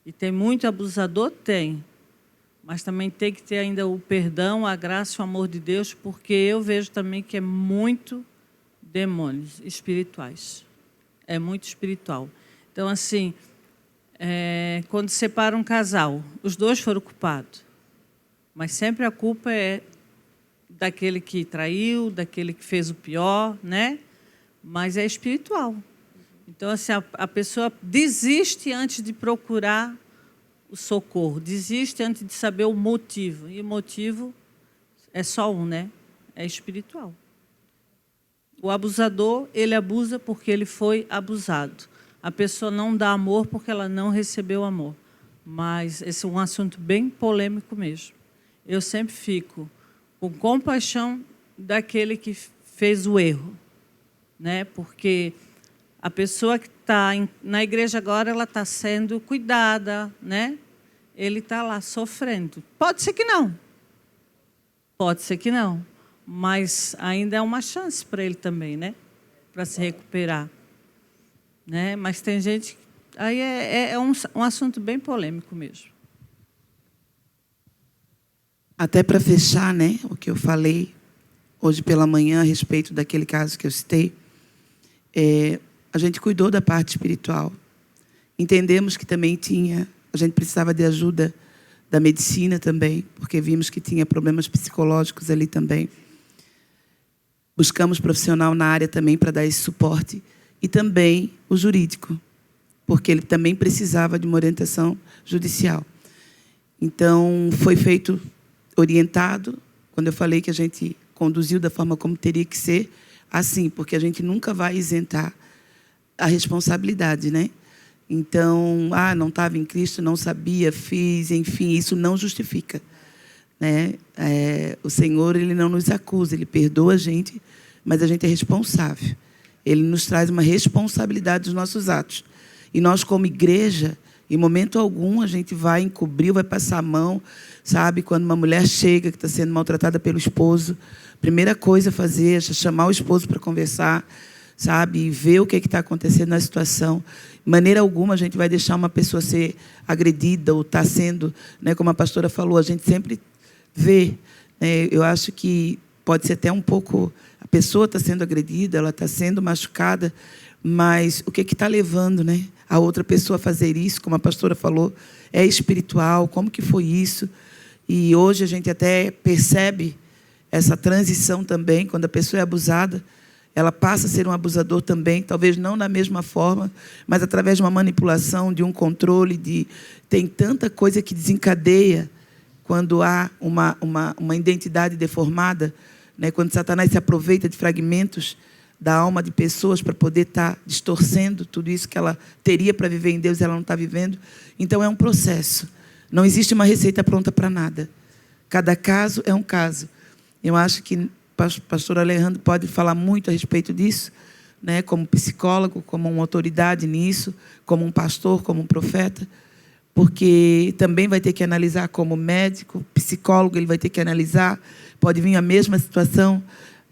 E tem muito abusador? Tem. Mas também tem que ter ainda o perdão, a graça e o amor de Deus, porque eu vejo também que é muito demônios espirituais. É muito espiritual. Então, assim, quando separa um casal, os dois foram culpados. Mas sempre a culpa é daquele que traiu, daquele que fez o pior, né? Mas é espiritual. Então, assim, a pessoa desiste antes de procurar o socorro, desiste antes de saber o motivo. E o motivo é só um, né? É espiritual. O abusador, ele abusa porque ele foi abusado. A pessoa não dá amor porque ela não recebeu amor. Mas esse é um assunto bem polêmico mesmo. Eu sempre fico com compaixão daquele que fez o erro, né? Porque a pessoa que está na igreja agora, ela está sendo cuidada, né? Ele está lá sofrendo. Pode ser que não. Pode ser que não. Mas ainda é uma chance para ele também, né? Para se recuperar. Né? Mas tem gente... Aí é um assunto bem polêmico mesmo. Até para fechar, né, o que eu falei hoje pela manhã a respeito daquele caso que eu citei, a gente cuidou da parte espiritual. Entendemos que também a gente precisava de ajuda da medicina também, porque vimos que tinha problemas psicológicos ali também. Buscamos profissional na área também para dar esse suporte. E também o jurídico, porque ele também precisava de uma orientação judicial. Então, foi feito orientado, quando eu falei que a gente conduziu da forma como teria que ser, assim, porque a gente nunca vai isentar a responsabilidade, né? Então, não estava em Cristo, não sabia, fiz, enfim, isso não justifica, né? O Senhor, ele não nos acusa, ele perdoa a gente, mas a gente é responsável. Ele nos traz uma responsabilidade dos nossos atos. E nós, como igreja, em momento algum, a gente vai encobrir, vai passar a mão, sabe? Quando uma mulher chega, que está sendo maltratada pelo esposo, a primeira coisa a fazer é chamar o esposo para conversar, sabe? E ver o que está acontecendo na situação. De maneira alguma, a gente vai deixar uma pessoa ser agredida ou está sendo, né, como a pastora falou, a gente sempre vê. Né? Eu acho que pode ser até um pouco... A pessoa está sendo agredida, ela está sendo machucada, mas o que está levando, né, a outra pessoa a fazer isso, como a pastora falou, é espiritual, como que foi isso? E hoje a gente até percebe essa transição também, quando a pessoa é abusada, ela passa a ser um abusador também, talvez não da mesma forma, mas através de uma manipulação, de um controle, tem tanta coisa que desencadeia quando há uma identidade deformada, né? Quando Satanás se aproveita de fragmentos da alma de pessoas para poder estar distorcendo tudo isso que ela teria para viver em Deus e ela não está vivendo. Então, é um processo. Não existe uma receita pronta para nada. Cada caso é um caso. Eu acho que o pastor Alejandro pode falar muito a respeito disso, né? Como psicólogo, como uma autoridade nisso, como um pastor, como um profeta, porque também vai ter que analisar como médico, psicólogo, ele vai ter que analisar. Pode vir a mesma situação,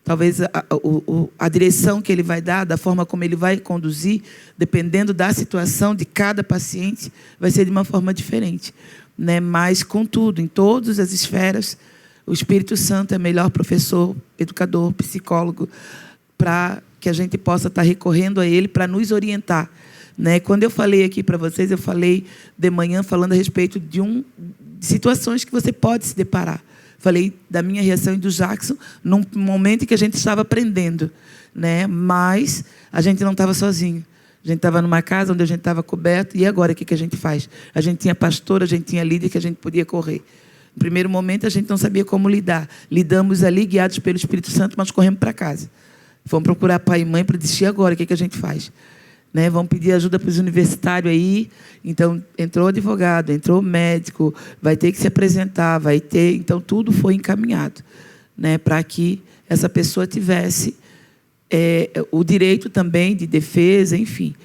talvez a direção que ele vai dar, da forma como ele vai conduzir, dependendo da situação de cada paciente, vai ser de uma forma diferente, né? Mas, contudo, em todas as esferas, o Espírito Santo é melhor professor, educador, psicólogo, para que a gente possa estar recorrendo a ele para nos orientar, né? Quando eu falei aqui para vocês, eu falei de manhã falando a respeito de situações que você pode se deparar. Falei da minha reação e do Jackson num momento em que a gente estava aprendendo, né? Mas a gente não estava sozinho. A gente estava numa casa onde a gente estava coberto. E agora, o que a gente faz? A gente tinha pastor, a gente tinha líder que a gente podia correr. No primeiro momento, a gente não sabia como lidar. Lidamos ali, guiados pelo Espírito Santo, mas corremos para casa. Fomos procurar pai e mãe para dizer, agora, o que a gente faz? Né? Vamos pedir ajuda para os universitários aí. Então, entrou advogado, entrou médico, vai ter que se apresentar, vai ter... Então, tudo foi encaminhado, né? Para que essa pessoa tivesse o direito também de defesa, enfim.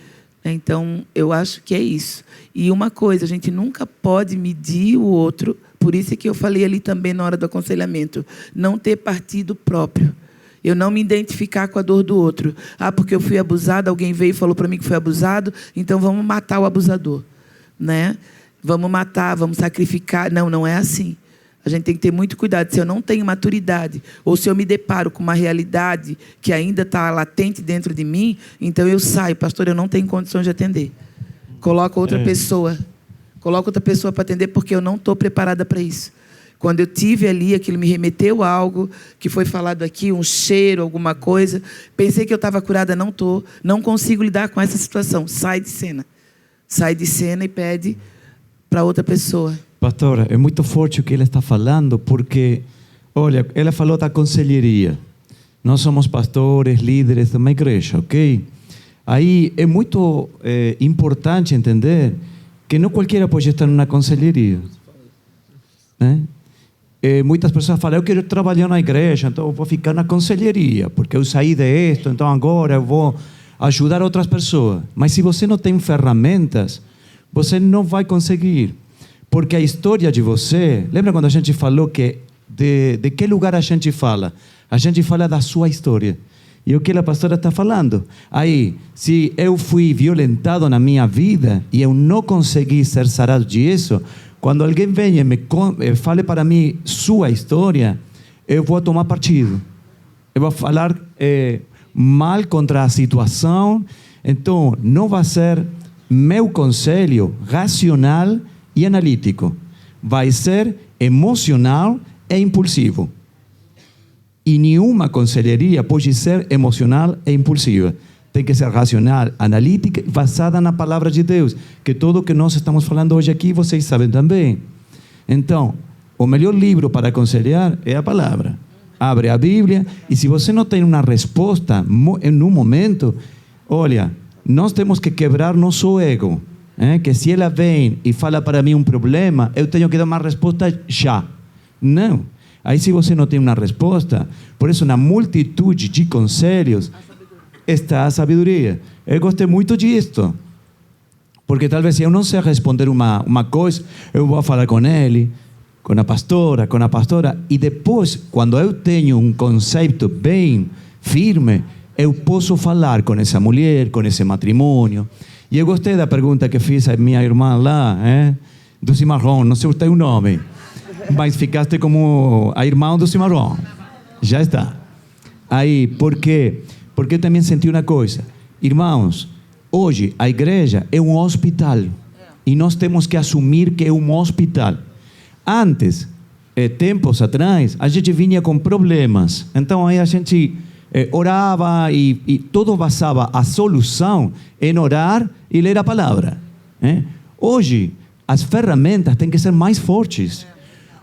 Então, eu acho que é isso. E uma coisa, a gente nunca pode medir o outro, por isso é que eu falei ali também na hora do aconselhamento, não ter partido próprio. Eu não me identificar com a dor do outro. Porque eu fui abusado, alguém veio e falou para mim que foi abusado, então vamos matar o abusador, né? Vamos matar, vamos sacrificar. Não, não é assim. A gente tem que ter muito cuidado. Se eu não tenho maturidade, ou se eu me deparo com uma realidade que ainda está latente dentro de mim, então eu saio. Pastor, eu não tenho condições de atender. Coloca outra pessoa. Coloca outra pessoa para atender, porque eu não estou preparada para isso. Quando eu tive ali, aquilo me remeteu a algo que foi falado aqui, um cheiro, alguma coisa. Pensei que eu estava curada, não estou. Não consigo lidar com essa situação. Sai de cena. Sai de cena e pede para outra pessoa. Pastora, é muito forte o que ele está falando, porque, olha, ela falou da conselheria. Nós somos pastores, líderes de uma igreja, ok? Aí é muito importante entender que não qualquer pode estar numa conselheria, né? Muitas pessoas falam, eu quero trabalhar na igreja, então eu vou ficar na conselheria, porque eu saí de isto, então agora eu vou ajudar outras pessoas. Mas se você não tem ferramentas, você não vai conseguir. Porque a história de você... Lembra quando a gente falou que de que lugar a gente fala? A gente fala da sua história. E o que a pastora está falando? Aí, se eu fui violentado na minha vida e eu não consegui ser sarado disso... Quando alguém venha e me fale para mim sua história, eu vou tomar partido. Eu vou falar mal contra a situação. Então, não vai ser meu conselho racional e analítico. Vai ser emocional e impulsivo. E nenhuma conselheria pode ser emocional e impulsiva. Tem que ser racional, analítica, basada na palavra de Deus. Que tudo o que nós estamos falando hoje aqui, vocês sabem também. Então, o melhor livro para aconselhar é a palavra. Abre a Bíblia e se você não tem uma resposta em um momento, olha, nós temos que quebrar nosso ego. Que se ela vem e fala para mim um problema, eu tenho que dar uma resposta já. Não. Aí se você não tem uma resposta, por isso na multitude de conselhos, está a sabedoria. Eu gostei muito disto. Porque talvez se eu não sei responder uma coisa, eu vou falar com ele, com a pastora, e depois, quando eu tenho um conceito bem firme, eu posso falar com essa mulher, com esse matrimônio. E eu gostei da pergunta que fiz a minha irmã lá, do Cimarrão, não sei o teu nome, mas ficaste como a irmã do Cimarrão. Já está. Aí, por quê? Porque eu também senti uma coisa. Irmãos, hoje a igreja é um hospital. E nós temos que assumir que é um hospital. Antes, tempos atrás, a gente vinha com problemas. Então aí a gente orava e todo basava a solução em orar e ler a palavra. Hoje, as ferramentas têm que ser mais fortes.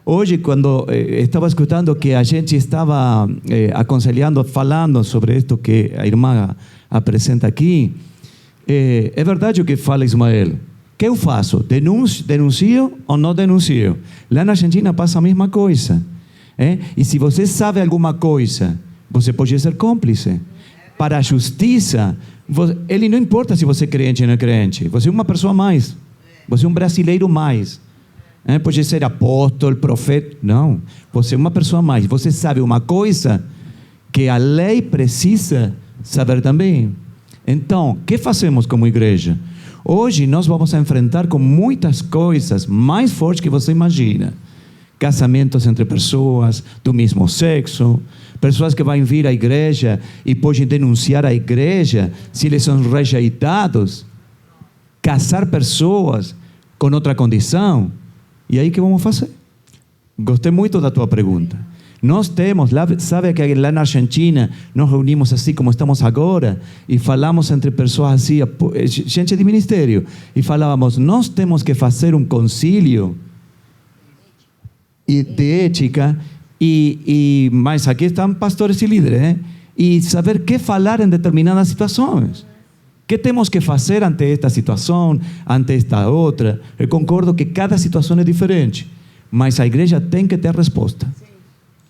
Hoje, quando estava escutando que a gente estava aconselhando, falando sobre isto que a irmã apresenta aqui, é verdade o que fala Ismael. O que eu faço? Denuncio ou não denuncio? Lá na Argentina passa a mesma coisa. E se você sabe alguma coisa, você pode ser cúmplice. Para a justiça, ele não importa se você é crente ou não é crente. Você é uma pessoa a mais. Você é um brasileiro a mais. Pode ser apóstolo, profeta. Não. Você é uma pessoa a mais. Você sabe uma coisa que a lei precisa saber também. Então, o que fazemos como igreja? Hoje nós vamos enfrentar com muitas coisas mais fortes que você imagina. Casamentos entre pessoas do mesmo sexo, pessoas que vão vir à igreja e podem denunciar a igreja se eles são rejeitados, casar pessoas com outra condição. E aí o que vamos fazer? Gostei muito da tua pergunta. Nós temos, sabe que lá na Argentina, nós reunimos assim como estamos agora e falamos entre pessoas assim, gente de ministério, e falávamos, nós temos que fazer um concílio de ética, mas aqui estão pastores e líderes, e saber o que falar em determinadas situações. O que temos que fazer ante esta situação, ante esta outra? Eu concordo que cada situação é diferente, mas a igreja tem que ter resposta.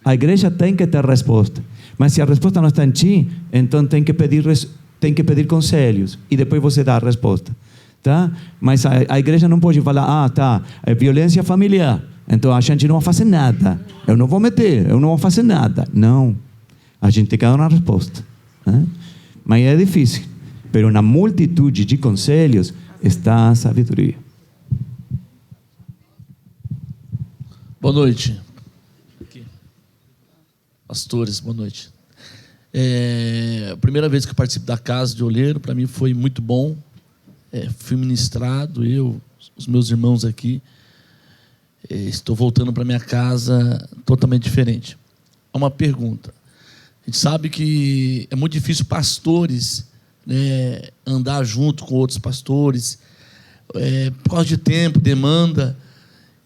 A igreja tem que ter resposta. Mas se a resposta não está em ti, então tem que pedir conselhos e depois você dá a resposta. Tá? Mas a igreja não pode falar, é violência familiar. Então a gente não vai fazer nada. Eu não vou meter, eu não vou fazer nada. Não. A gente tem que dar uma resposta. Mas é difícil. Mas na multitude de conselhos está a sabedoria. Boa noite. Pastores, boa noite. A primeira vez que eu participo da Casa de Olheiro, para mim foi muito bom. Fui ministrado, os meus irmãos aqui. Estou voltando para minha casa totalmente diferente. Uma pergunta. A gente sabe que é muito difícil pastores, né, andar junto com outros pastores, por causa de tempo, demanda,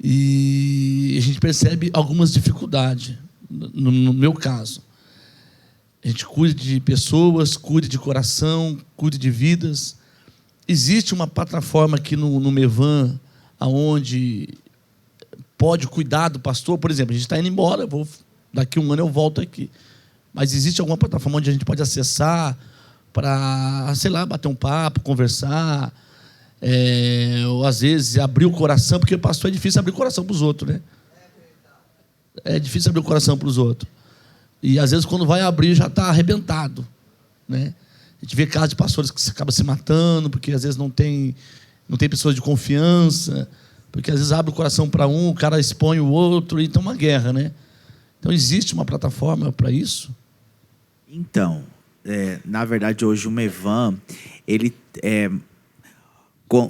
e a gente percebe algumas dificuldades. No meu caso, a gente cuida de pessoas, cuida de coração, cuida de vidas. Existe uma plataforma aqui no Mevan, onde pode cuidar do pastor. Por exemplo, a gente está indo embora, daqui a um ano eu volto aqui. Mas existe alguma plataforma onde a gente pode acessar para, sei lá, bater um papo, conversar, ou às vezes abrir o coração, porque o pastor é difícil abrir o coração para os outros, né? É difícil abrir o coração para os outros. E, às vezes, quando vai abrir, já está arrebentado. Né? A gente vê casos de pastores que acabam se matando, porque, às vezes, não tem pessoas de confiança, porque, às vezes, abre o coração para um, o cara expõe o outro, e então uma guerra. Né? Então, existe uma plataforma para isso? Então, na verdade, hoje o Mevan, ele...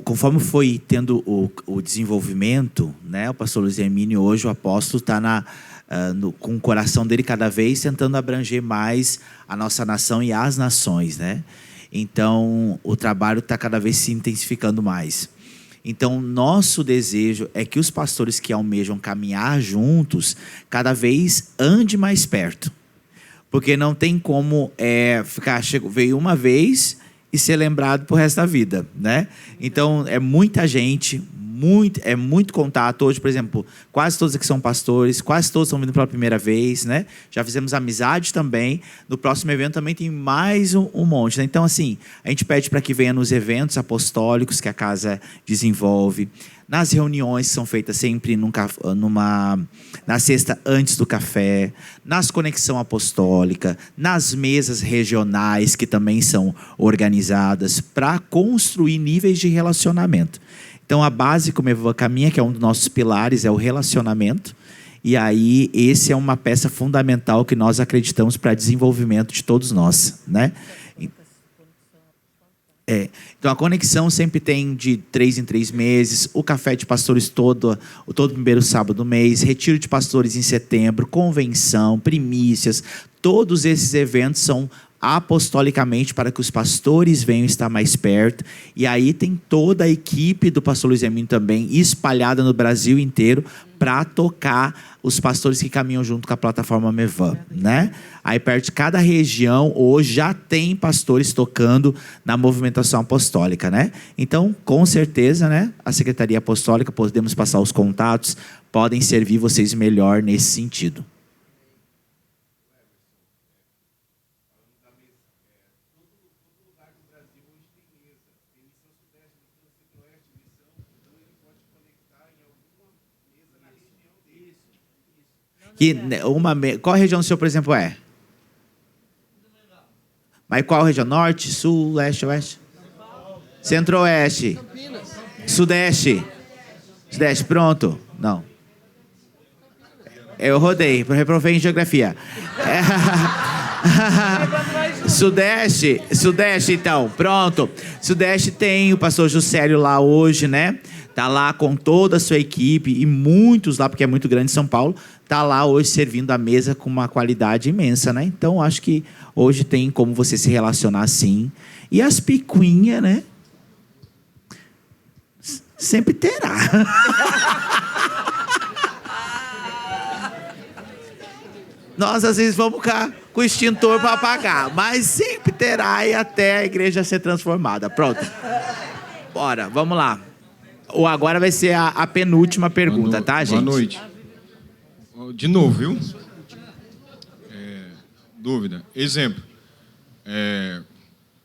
Conforme foi tendo o desenvolvimento, né, o pastor Luiz Hermínio, hoje o apóstolo está com o coração dele cada vez tentando abranger mais a nossa nação e as nações. Né? Então, o trabalho está cada vez se intensificando mais. Então, nosso desejo é que os pastores que almejam caminhar juntos, cada vez ande mais perto. Porque não tem como veio uma vez e ser lembrado pro resto da vida, né? Então, é muita gente, muito contato. Hoje, por exemplo, quase todos aqui são pastores, quase todos estão vindo pela primeira vez, né? Já fizemos amizade também. No próximo evento também tem mais um monte, né? Então, assim, a gente pede para que venha nos eventos apostólicos que a casa desenvolve, nas reuniões que são feitas sempre na sexta antes do café, nas conexão apostólica, nas mesas regionais que também são organizadas para construir níveis de relacionamento. Então, a base como Mevan caminha, que é um dos nossos pilares, é o relacionamento. E aí, esse é uma peça fundamental que nós acreditamos para desenvolvimento de todos nós, né? Então, a conexão sempre tem de 3 em 3 meses, o café de pastores todo primeiro sábado do mês, retiro de pastores em setembro, convenção, primícias. Todos esses eventos são apostolicamente para que os pastores venham estar mais perto. E aí tem toda a equipe do pastor Luiz Hermínio também, espalhada no Brasil inteiro, para tocar os pastores que caminham junto com a plataforma Mevan, né? Aí perto de cada região, hoje já tem pastores tocando na movimentação apostólica, né? Então, com certeza, né? A Secretaria Apostólica, podemos passar os contatos, podem servir vocês melhor nesse sentido. Qual região do senhor, por exemplo, é? Mas qual região? Norte, sul, leste, oeste? Centro-oeste? Sudeste? Sudeste, pronto? Não. Eu rodei, reprovei em geografia. Sudeste, então, pronto. Sudeste tem o pastor Juscelio lá hoje, né? Tá lá com toda a sua equipe e muitos lá, porque é muito grande São Paulo, tá lá hoje servindo a mesa com uma qualidade imensa, né? Então, acho que hoje tem como você se relacionar assim. E as picuinhas, né? Sempre terá. Nós, às vezes, vamos cá com o extintor para apagar, mas sempre terá e até a igreja ser transformada. Pronto. Bora, vamos lá. Ou agora vai ser a penúltima pergunta, tá, gente? Boa noite. De novo, viu? Dúvida. Exemplo.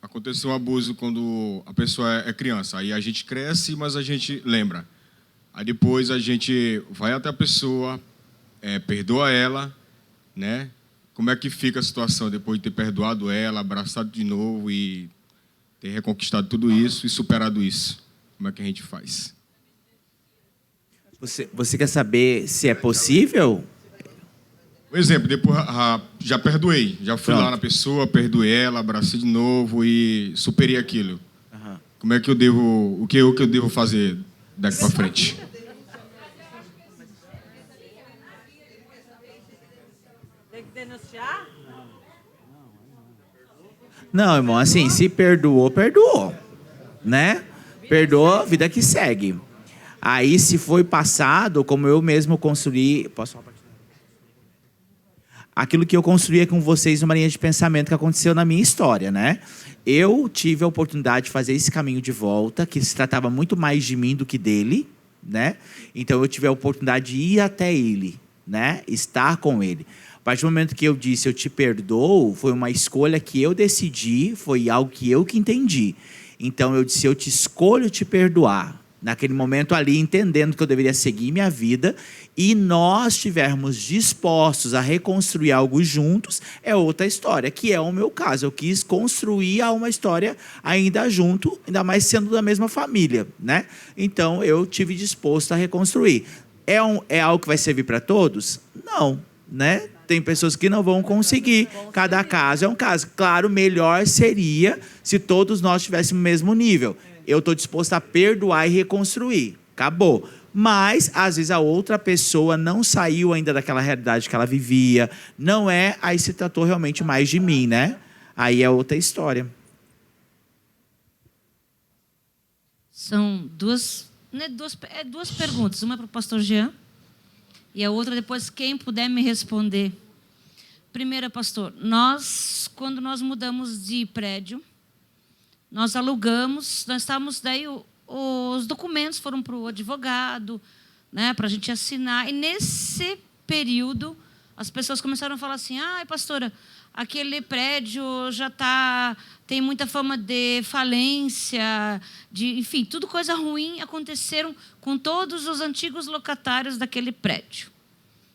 Aconteceu um abuso quando a pessoa é criança. Aí a gente cresce, mas a gente lembra. Aí depois a gente vai até a pessoa, perdoa ela, né? Como é que fica a situação depois de ter perdoado ela, abraçado de novo e ter reconquistado tudo isso e superado isso? Como é que a gente faz? Você quer saber se é possível? Por exemplo, depois já perdoei. Já fui Pronto. lá na pessoa, perdoei ela, abracei de novo e superei aquilo. Como é que eu devo... O que eu devo fazer daqui para frente? Tem que denunciar? Não, irmão, assim, se perdoou, perdoou, né? Perdoa, vida que segue. Aí, se foi passado, como eu mesmo construí... Posso falar? Aquilo que eu construía com vocês, uma linha de pensamento que aconteceu na minha história, né? Eu tive a oportunidade de fazer esse caminho de volta, que se tratava muito mais de mim do que dele, né? Então, eu tive a oportunidade de ir até ele, né? Estar com ele. A partir do momento que eu disse, eu te perdoo, foi uma escolha que eu decidi, foi algo que eu que entendi. Então, eu disse, eu te escolho te perdoar. Naquele momento ali, entendendo que eu deveria seguir minha vida, e nós estivermos dispostos a reconstruir algo juntos, é outra história, que é o meu caso. Eu quis construir uma história ainda junto, ainda mais sendo da mesma família, né? Então, eu tive disposto a reconstruir. É algo que vai servir para todos? Não, né? Tem pessoas que não vão conseguir. Cada caso é um caso. Claro, melhor seria se todos nós tivéssemos o mesmo nível. Eu estou disposto a perdoar e reconstruir. Acabou. Mas, às vezes, a outra pessoa não saiu ainda daquela realidade que ela vivia. Não é, aí se tratou realmente mais de mim, né? Aí é outra história. São duas perguntas. Uma é para o pastor Jean e a outra depois quem puder me responder. Primeira, pastor, quando nós mudamos de prédio, nós alugamos, nós estávamos, daí os documentos foram para o advogado, né, para a gente assinar. E nesse período, as pessoas começaram a falar assim, pastora, aquele prédio já tem muita fama de falência, enfim, tudo coisa ruim aconteceram com todos os antigos locatários daquele prédio.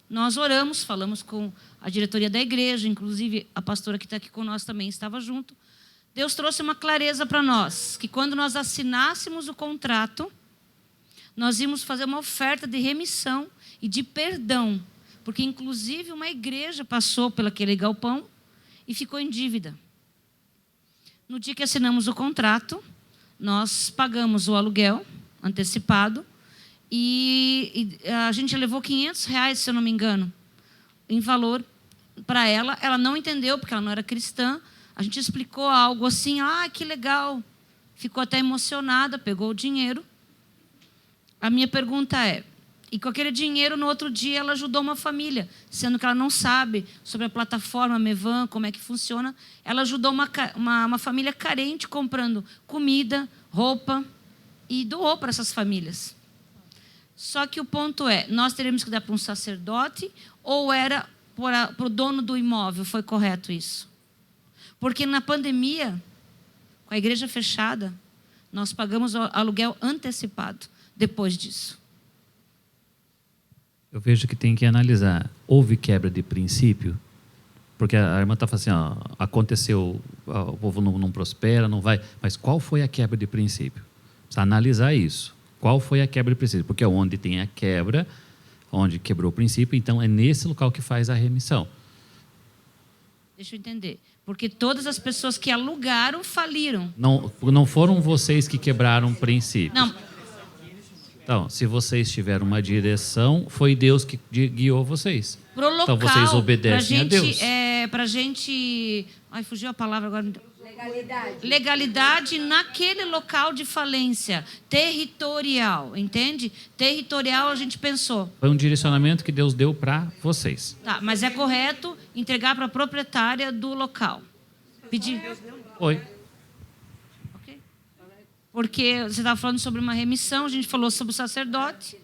Nós oramos, falamos com a diretoria da igreja, inclusive a pastora que está aqui conosco também estava junto. Deus trouxe uma clareza para nós, que quando nós assinássemos o contrato, nós íamos fazer uma oferta de remissão e de perdão, porque inclusive uma igreja passou pelo aquele galpão e ficou em dívida. No dia que assinamos o contrato, nós pagamos o aluguel antecipado e a gente levou R$500, se eu não me engano, em valor para ela. Ela não entendeu, porque ela não era cristã. A gente explicou algo assim, que legal. Ficou até emocionada, pegou o dinheiro. A minha pergunta é, e com aquele dinheiro, no outro dia, ela ajudou uma família, sendo que ela não sabe sobre a plataforma Mevan, como é que funciona. Ela ajudou uma família carente comprando comida, roupa, e doou para essas famílias. Só que o ponto é, nós teríamos que dar para um sacerdote ou era para o dono do imóvel? Foi correto isso? Porque na pandemia, com a igreja fechada, nós pagamos o aluguel antecipado depois disso. Eu vejo que tem que analisar. Houve quebra de princípio? Porque a irmã está falando assim, aconteceu, o povo não prospera, não vai. Mas qual foi a quebra de princípio? Precisa analisar isso. Qual foi a quebra de princípio? Porque onde tem a quebra, onde quebrou o princípio, então é nesse local que faz a remissão. Deixa eu entender. Porque todas as pessoas que alugaram faliram. Não foram vocês que quebraram o princípio. Não. Então, se vocês tiveram uma direção, foi Deus que guiou vocês. Pro local, então, vocês obedecem a Deus. Para a gente... Ai, fugiu a palavra agora. Legalidade naquele local de falência. Territorial, entende? Territorial, a gente pensou. Foi um direcionamento que Deus deu para vocês. Tá, mas é correto entregar para a proprietária do local. Pedir? Foi. Porque você estava falando sobre uma remissão, a gente falou sobre o sacerdote.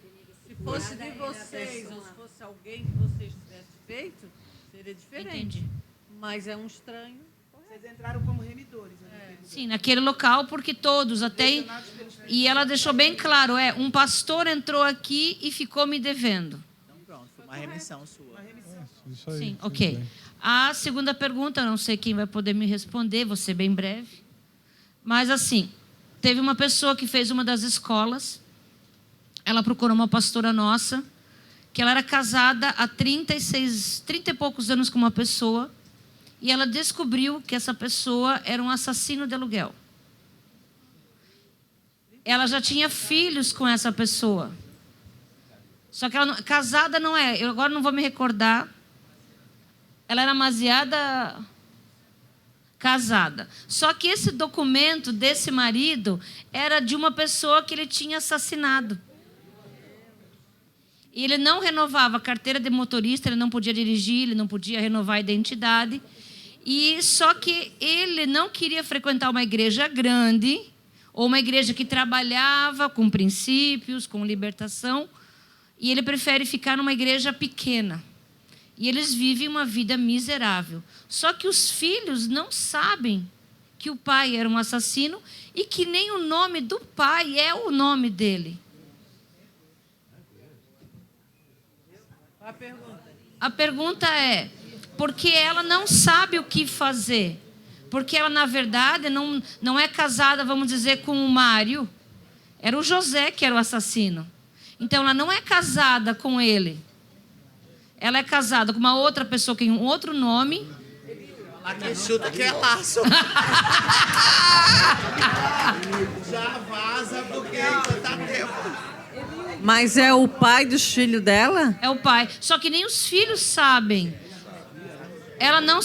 Se fosse de vocês, ou se fosse alguém que vocês tivessem feito, seria diferente. Entendi. Mas é um estranho. Vocês entraram como remidores. Né? Sim, naquele local, porque todos até... E ela deixou bem claro, um pastor entrou aqui e ficou me devendo. Então pronto, foi uma remissão sua. Isso aí, sim, ok. A segunda pergunta, não sei quem vai poder me responder, vou ser bem breve. Mas assim... Teve uma pessoa que fez uma das escolas, ela procurou uma pastora nossa, que ela era casada há 30 e poucos anos com uma pessoa, e ela descobriu que essa pessoa era um assassino de aluguel. Ela já tinha filhos com essa pessoa. Só que ela casada não é, eu agora não vou me recordar. Ela era demasiada... casada. Só que esse documento desse marido era de uma pessoa que ele tinha assassinado. E ele não renovava a carteira de motorista, ele não podia dirigir, ele não podia renovar a identidade. E só que ele não queria frequentar uma igreja grande, ou uma igreja que trabalhava com princípios, com libertação, e ele prefere ficar numa igreja pequena. E eles vivem uma vida miserável. Só que os filhos não sabem que o pai era um assassino e que nem o nome do pai é o nome dele. A pergunta é, porque ela não sabe o que fazer. Porque ela, na verdade, não é casada, vamos dizer, com o Mário. Era o José que era o assassino. Então, ela não é casada com ele. Ela é casada com uma outra pessoa que tem um outro nome. Lá que chuta que é laço. Já vaza porque ainda tá tempo. Mas é o pai dos filhos dela? É o pai. Só que nem os filhos sabem. Ela não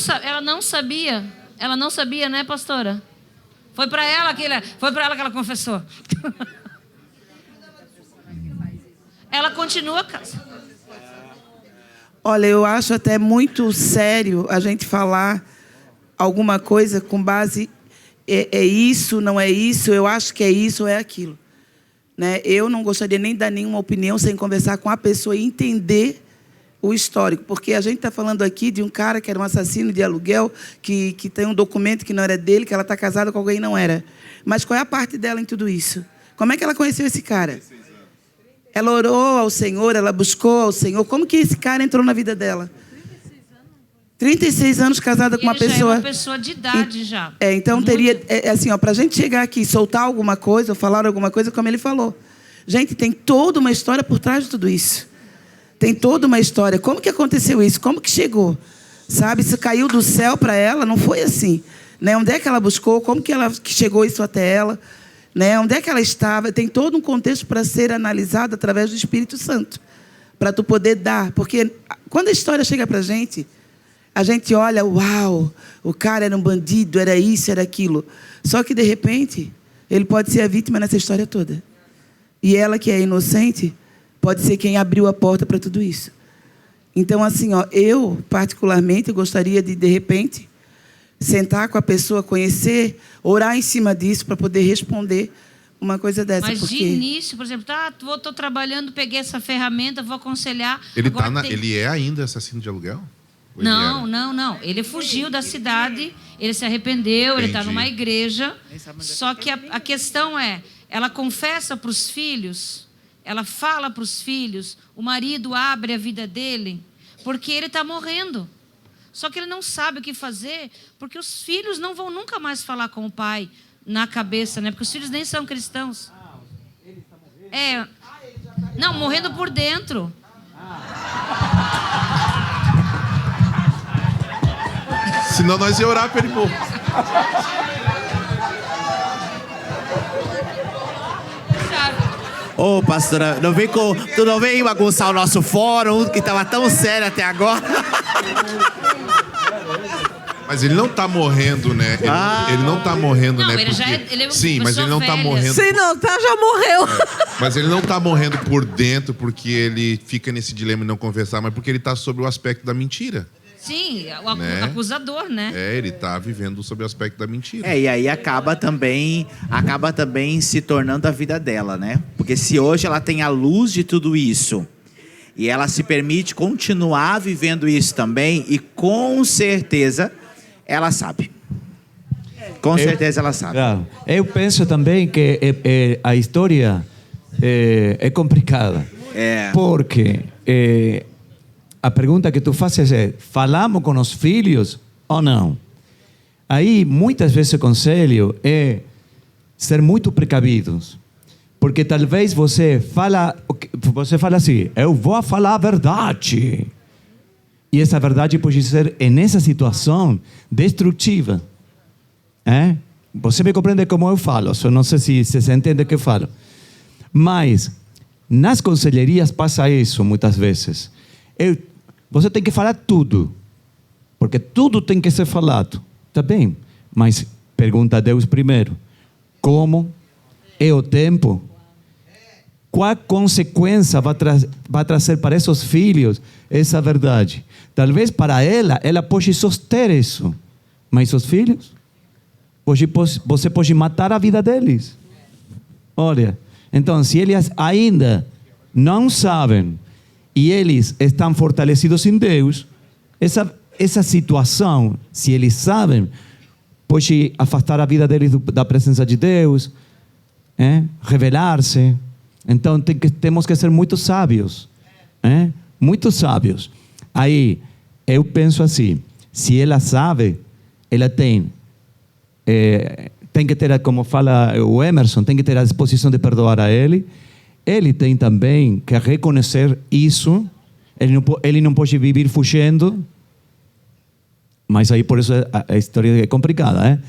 sabia. Ela não sabia, né, pastora? Foi para ela que ela confessou. Ela continua casada. Olha, eu acho até muito sério a gente falar alguma coisa com base é isso, não é isso, eu acho que é isso ou é aquilo. Né? Eu não gostaria nem de dar nenhuma opinião sem conversar com a pessoa e entender o histórico. Porque a gente está falando aqui de um cara que era um assassino de aluguel, que tem um documento que não era dele, que ela está casada com alguém que não era. Mas qual é a parte dela em tudo isso? Como é que ela conheceu esse cara? Ela orou ao Senhor, ela buscou ao Senhor. Como que esse cara entrou na vida dela? 36 anos casada com uma pessoa... Ele já é uma pessoa de idade já. Então teria... assim, para a gente chegar aqui e soltar alguma coisa, ou falar alguma coisa, como ele falou. Gente, tem toda uma história por trás de tudo isso. Tem toda uma história. Como que aconteceu isso? Como que chegou? Sabe? Isso caiu do céu para ela? Não foi assim. Né? Onde é que ela buscou? Como que chegou isso até ela? né? Onde é que ela estava? Tem todo um contexto para ser analisado através do Espírito Santo, para tu poder dar. Porque quando a história chega para a gente olha, uau, o cara era um bandido, era isso, era aquilo. Só que, de repente, ele pode ser a vítima nessa história toda. E ela, que é inocente, pode ser quem abriu a porta para tudo isso. Então, assim, eu, particularmente, gostaria de repente, sentar com a pessoa, conhecer, orar em cima disso para poder responder uma coisa dessa. Mas porque... de início, por exemplo, estou trabalhando, peguei essa ferramenta, vou aconselhar. Ele é ainda assassino de aluguel? Não. Ele fugiu da cidade, ele se arrependeu, ele está Entendi. numa igreja. Só que a questão é, ela confessa para os filhos, ela fala para os filhos, o marido abre a vida dele, porque ele está morrendo. Só que ele não sabe o que fazer, porque os filhos não vão nunca mais falar com o pai na cabeça, né? Porque os filhos nem são cristãos. Não, morrendo por dentro. Senão nós ia orar para ele morrer. Ô, pastora, tu não vem bagunçar o nosso fórum, que estava tão sério até agora. Mas ele não está morrendo, né? Ele não está morrendo, Não, né? ele já é- ele é uma Sim, mas ele não está pessoa velha. morrendo. Se não tá, já morreu. Mas ele não está morrendo por dentro porque ele fica nesse dilema de não confessar, mas porque ele está sob o aspecto da mentira. Sim, o Né? acusador, né? Ele está vivendo sob o aspecto da mentira. E aí acaba também se tornando a vida dela, né? Porque se hoje ela tem a luz de tudo isso e ela se permite continuar vivendo isso também, e com certeza ela sabe. Com certeza ela sabe. Claro. Eu penso também que a história é complicada. Porque a pergunta que tu fazes é: falamos com os filhos ou não? Aí, muitas vezes, o conselho é ser muito precavidos. Porque talvez você fala assim: eu vou falar a verdade. E essa verdade pode ser, nessa situação, destrutiva. Você me compreende como eu falo, só não sei se você entende o que eu falo. Mas, nas conselherias passa isso muitas vezes. Você tem que falar tudo, porque tudo tem que ser falado. Tá bem, mas pergunta a Deus primeiro: como é o tempo? Qual consequência vai trazer para esses filhos essa verdade? Talvez para ela pode suster isso, mas os filhos, você pode matar a vida deles. Olha, então, se eles ainda não sabem e eles estão fortalecidos em Deus, essa situação, se eles sabem, pode afastar a vida deles da presença de Deus, revelar-se. Então, temos que ser muito sábios. Muito sábios. Aí, eu penso assim: se ela sabe, ela tem que ter, como fala o Emerson, tem que ter a disposição de perdoar a ele. Ele tem também que reconhecer isso. Ele não pode viver fugindo. Mas aí, por isso, a história é complicada.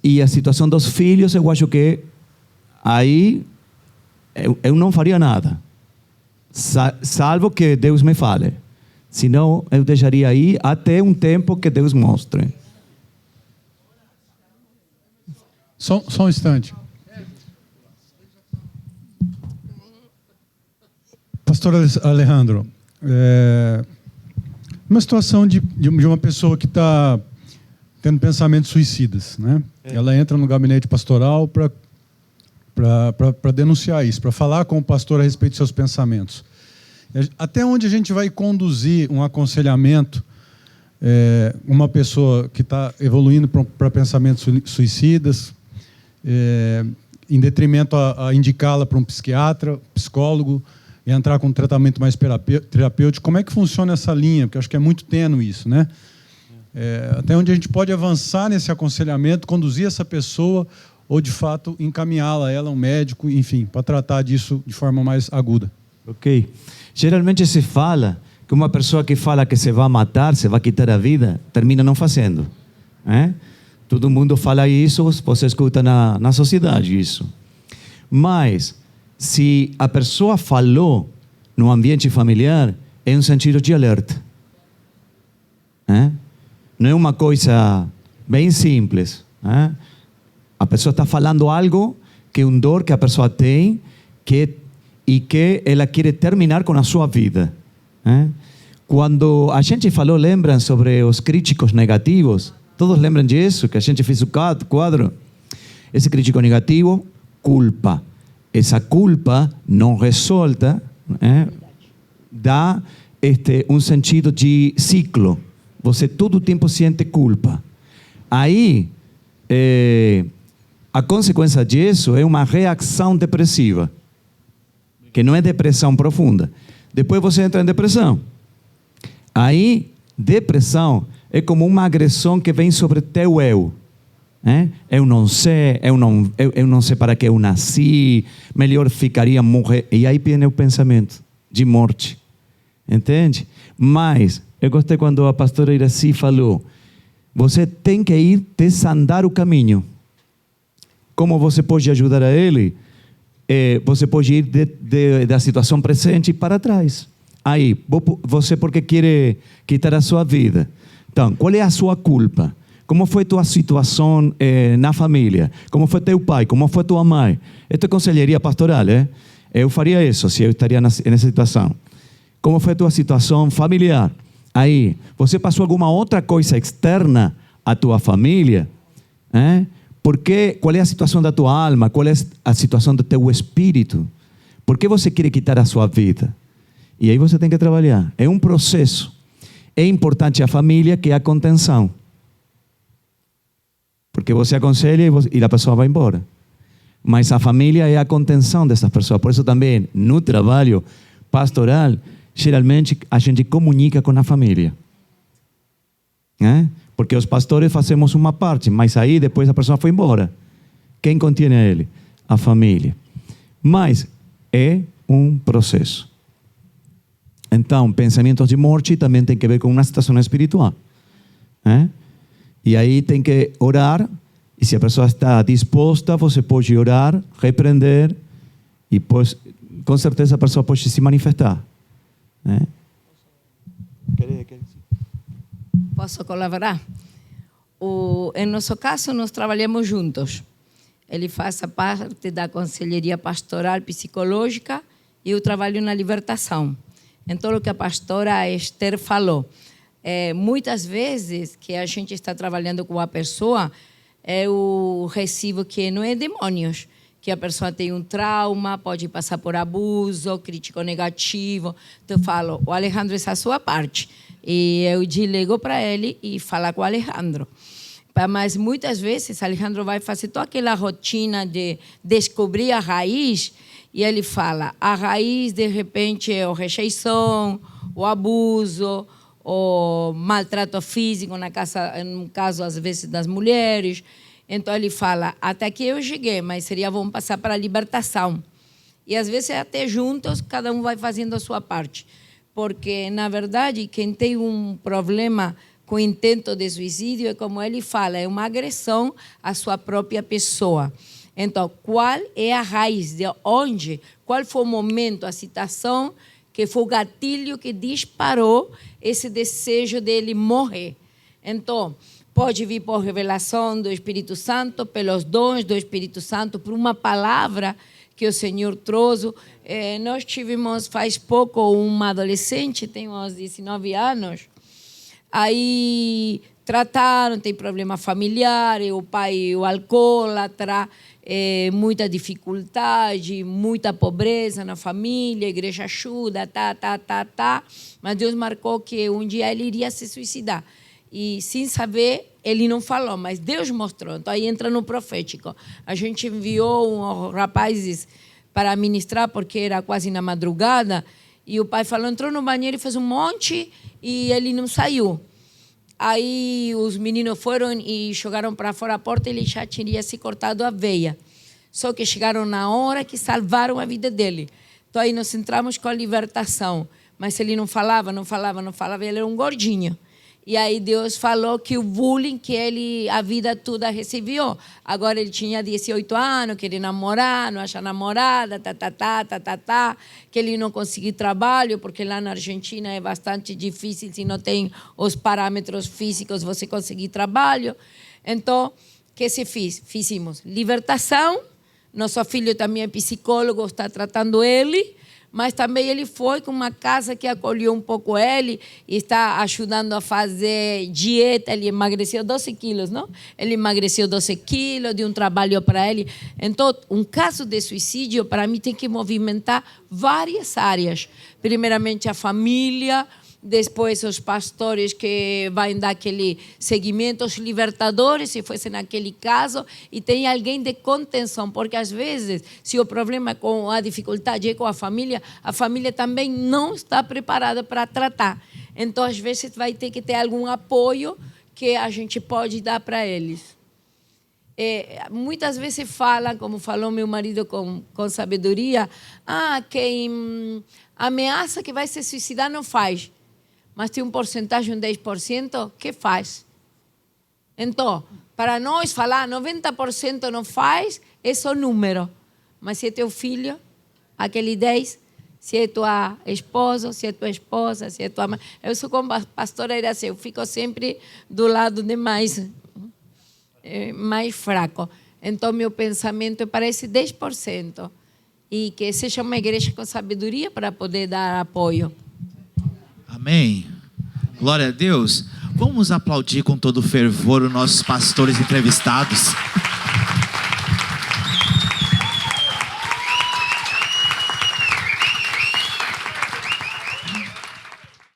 E a situação dos filhos, eu acho que aí eu não faria nada, salvo que Deus me fale. Senão, eu deixaria aí até um tempo que Deus mostre. Só um instante. Pastor Alejandro, uma situação de uma pessoa que está tendo pensamentos suicidas, né? Ela entra no gabinete pastoral para denunciar isso, para falar com o pastor a respeito de seus pensamentos. Até onde a gente vai conduzir um aconselhamento, uma pessoa que está evoluindo para pensamentos suicidas, em detrimento a indicá-la para um psiquiatra, psicólogo, e entrar com um tratamento mais terapêutico? Como é que funciona essa linha? Porque eu acho que é muito tênue isso, né? Até onde a gente pode avançar nesse aconselhamento, conduzir essa pessoa, ou de fato encaminhá-la, ela, um médico, enfim, para tratar disso de forma mais aguda. Ok. Geralmente se fala que uma pessoa que fala que se vai matar, se vai quitar a vida, termina não fazendo. Todo mundo fala isso, você escuta na sociedade isso. Mas, se a pessoa falou no ambiente familiar, é um sentido de alerta. Não é uma coisa bem simples. A pessoa está falando algo que é um dor que a pessoa tem e que ela quer terminar com a sua vida. Quando a gente falou, lembram sobre os críticos negativos? Todos lembram disso? Que a gente fez o quadro? Esse crítico negativo, culpa. Essa culpa não resolta, dá um sentido de ciclo. Você todo o tempo sente culpa. Aí, a consequência disso é uma reação depressiva, que não é depressão profunda. Depois você entra em depressão. Aí, depressão é como uma agressão que vem sobre teu eu. Eu não sei, eu não sei para que eu nasci, melhor ficaria morrer. E aí vem o pensamento de morte. Entende? Mas, eu gostei quando a pastora Iraci falou, você tem que ir desandar o caminho. Como você pode ajudar a ele? Você pode ir da situação presente para trás. Aí, você porque quer quitar a sua vida. Então, qual é a sua culpa? Como foi tua situação na família? Como foi teu pai? Como foi tua mãe? Isso é conselheria pastoral, Eu faria isso se eu estaria nessa situação. Como foi tua situação familiar? Aí, você passou alguma outra coisa externa à tua família? Qual é a situação da tua alma? Qual é a situação do teu espírito? Por que você quer quitar a sua vida? E aí você tem que trabalhar. É um processo. É importante a família que é a contenção. Porque você aconselha e a pessoa vai embora. Mas a família é a contenção dessas pessoas. Por isso também, no trabalho pastoral, geralmente a gente comunica com a família. Porque os pastores fazemos uma parte, mas aí depois a pessoa foi embora. Quem contém ele? A família. Mas é um processo. Então, pensamentos de morte também tem que ver com uma situação espiritual. E aí tem que orar, e se a pessoa está disposta, você pode orar, repreender, e pois, com certeza a pessoa pode se manifestar. Posso colaborar? Em nosso caso, nós trabalhamos juntos. Ele faz a parte da conselheria pastoral psicológica e eu trabalho na libertação. Então, o que a pastora Esther falou, muitas vezes que a gente está trabalhando com a pessoa, eu recebo que não é demônios, que a pessoa tem um trauma, pode passar por abuso, crítico negativo. Então, eu falo, o Alejandro, essa é a sua parte. E eu delego para ele e falar com o Alejandro. Mas muitas vezes, o Alejandro vai fazer toda aquela rotina de descobrir a raiz. E ele fala, a raiz, de repente, é a rejeição, o abuso, o maltrato físico, no caso, às vezes, das mulheres. Então, ele fala, até aqui eu cheguei, mas seria bom passar para a libertação. E, às vezes, até juntos, cada um vai fazendo a sua parte. Porque, na verdade, quem tem um problema com intento de suicídio, é como ele fala, é uma agressão à sua própria pessoa. Então, qual é a raiz de onde? Qual foi o momento, a situação que foi o gatilho que disparou esse desejo dele morrer? Então, pode vir por revelação do Espírito Santo, pelos dons do Espírito Santo, por uma palavra que o Senhor trouxe. Nós tivemos, faz pouco, uma adolescente, tem uns 19 anos, aí trataram, tem problema familiar, o pai o alcoólatra, muita dificuldade, muita pobreza na família, a igreja ajuda, mas Deus marcou que um dia ele iria se suicidar. E, sem saber, ele não falou, mas Deus mostrou. Então, aí entra no profético. A gente enviou uns rapazes para ministrar, porque era quase na madrugada, e o pai falou, entrou no banheiro e fez um monte, e ele não saiu. Aí os meninos foram e jogaram para fora a porta, e ele já tinha se cortado a veia. Só que chegaram na hora que salvaram a vida dele. Então, aí nós entramos com a libertação. Mas ele não falava, ele era um gordinho. E aí Deus falou que o bullying que ele a vida toda recebeu. Agora ele tinha 18 anos, queria namorar, não acha namorada, que ele não conseguiu trabalho, porque lá na Argentina é bastante difícil, se não tem os parâmetros físicos, você conseguir trabalho. Então, o que se fez? Fizemos libertação, nosso filho também é psicólogo, está tratando ele, mas também ele foi com uma casa que acolheu um pouco ele e está ajudando a fazer dieta. Ele emagreceu 12 quilos, não? Ele emagreceu 12 quilos, deu um trabalho para ele. Então, um caso de suicídio, para mim, tem que movimentar várias áreas. Primeiramente, a família, depois os pastores que vão dar aquele seguimento, os libertadores, se fosse naquele caso, e tem alguém de contenção, porque às vezes, se o problema com a dificuldade é com a família também não está preparada para tratar. Então, às vezes, vai ter que ter algum apoio que a gente pode dar para eles. Muitas vezes falam, como falou meu marido com sabedoria, quem ameaça que vai se suicidar não faz. Mas tem porcentagem, 10%, que faz. Então, para nós falar 90% não faz, é só número. Mas se é teu filho, aquele 10%, se é tua esposa, se é tua esposa, se é tua mãe. Eu sou como pastora, era assim, eu fico sempre do lado de mais fraco. Então, meu pensamento parece 10%. E que seja uma igreja com sabedoria para poder dar apoio. Amém. Glória a Deus. Vamos aplaudir com todo fervor os nossos pastores entrevistados.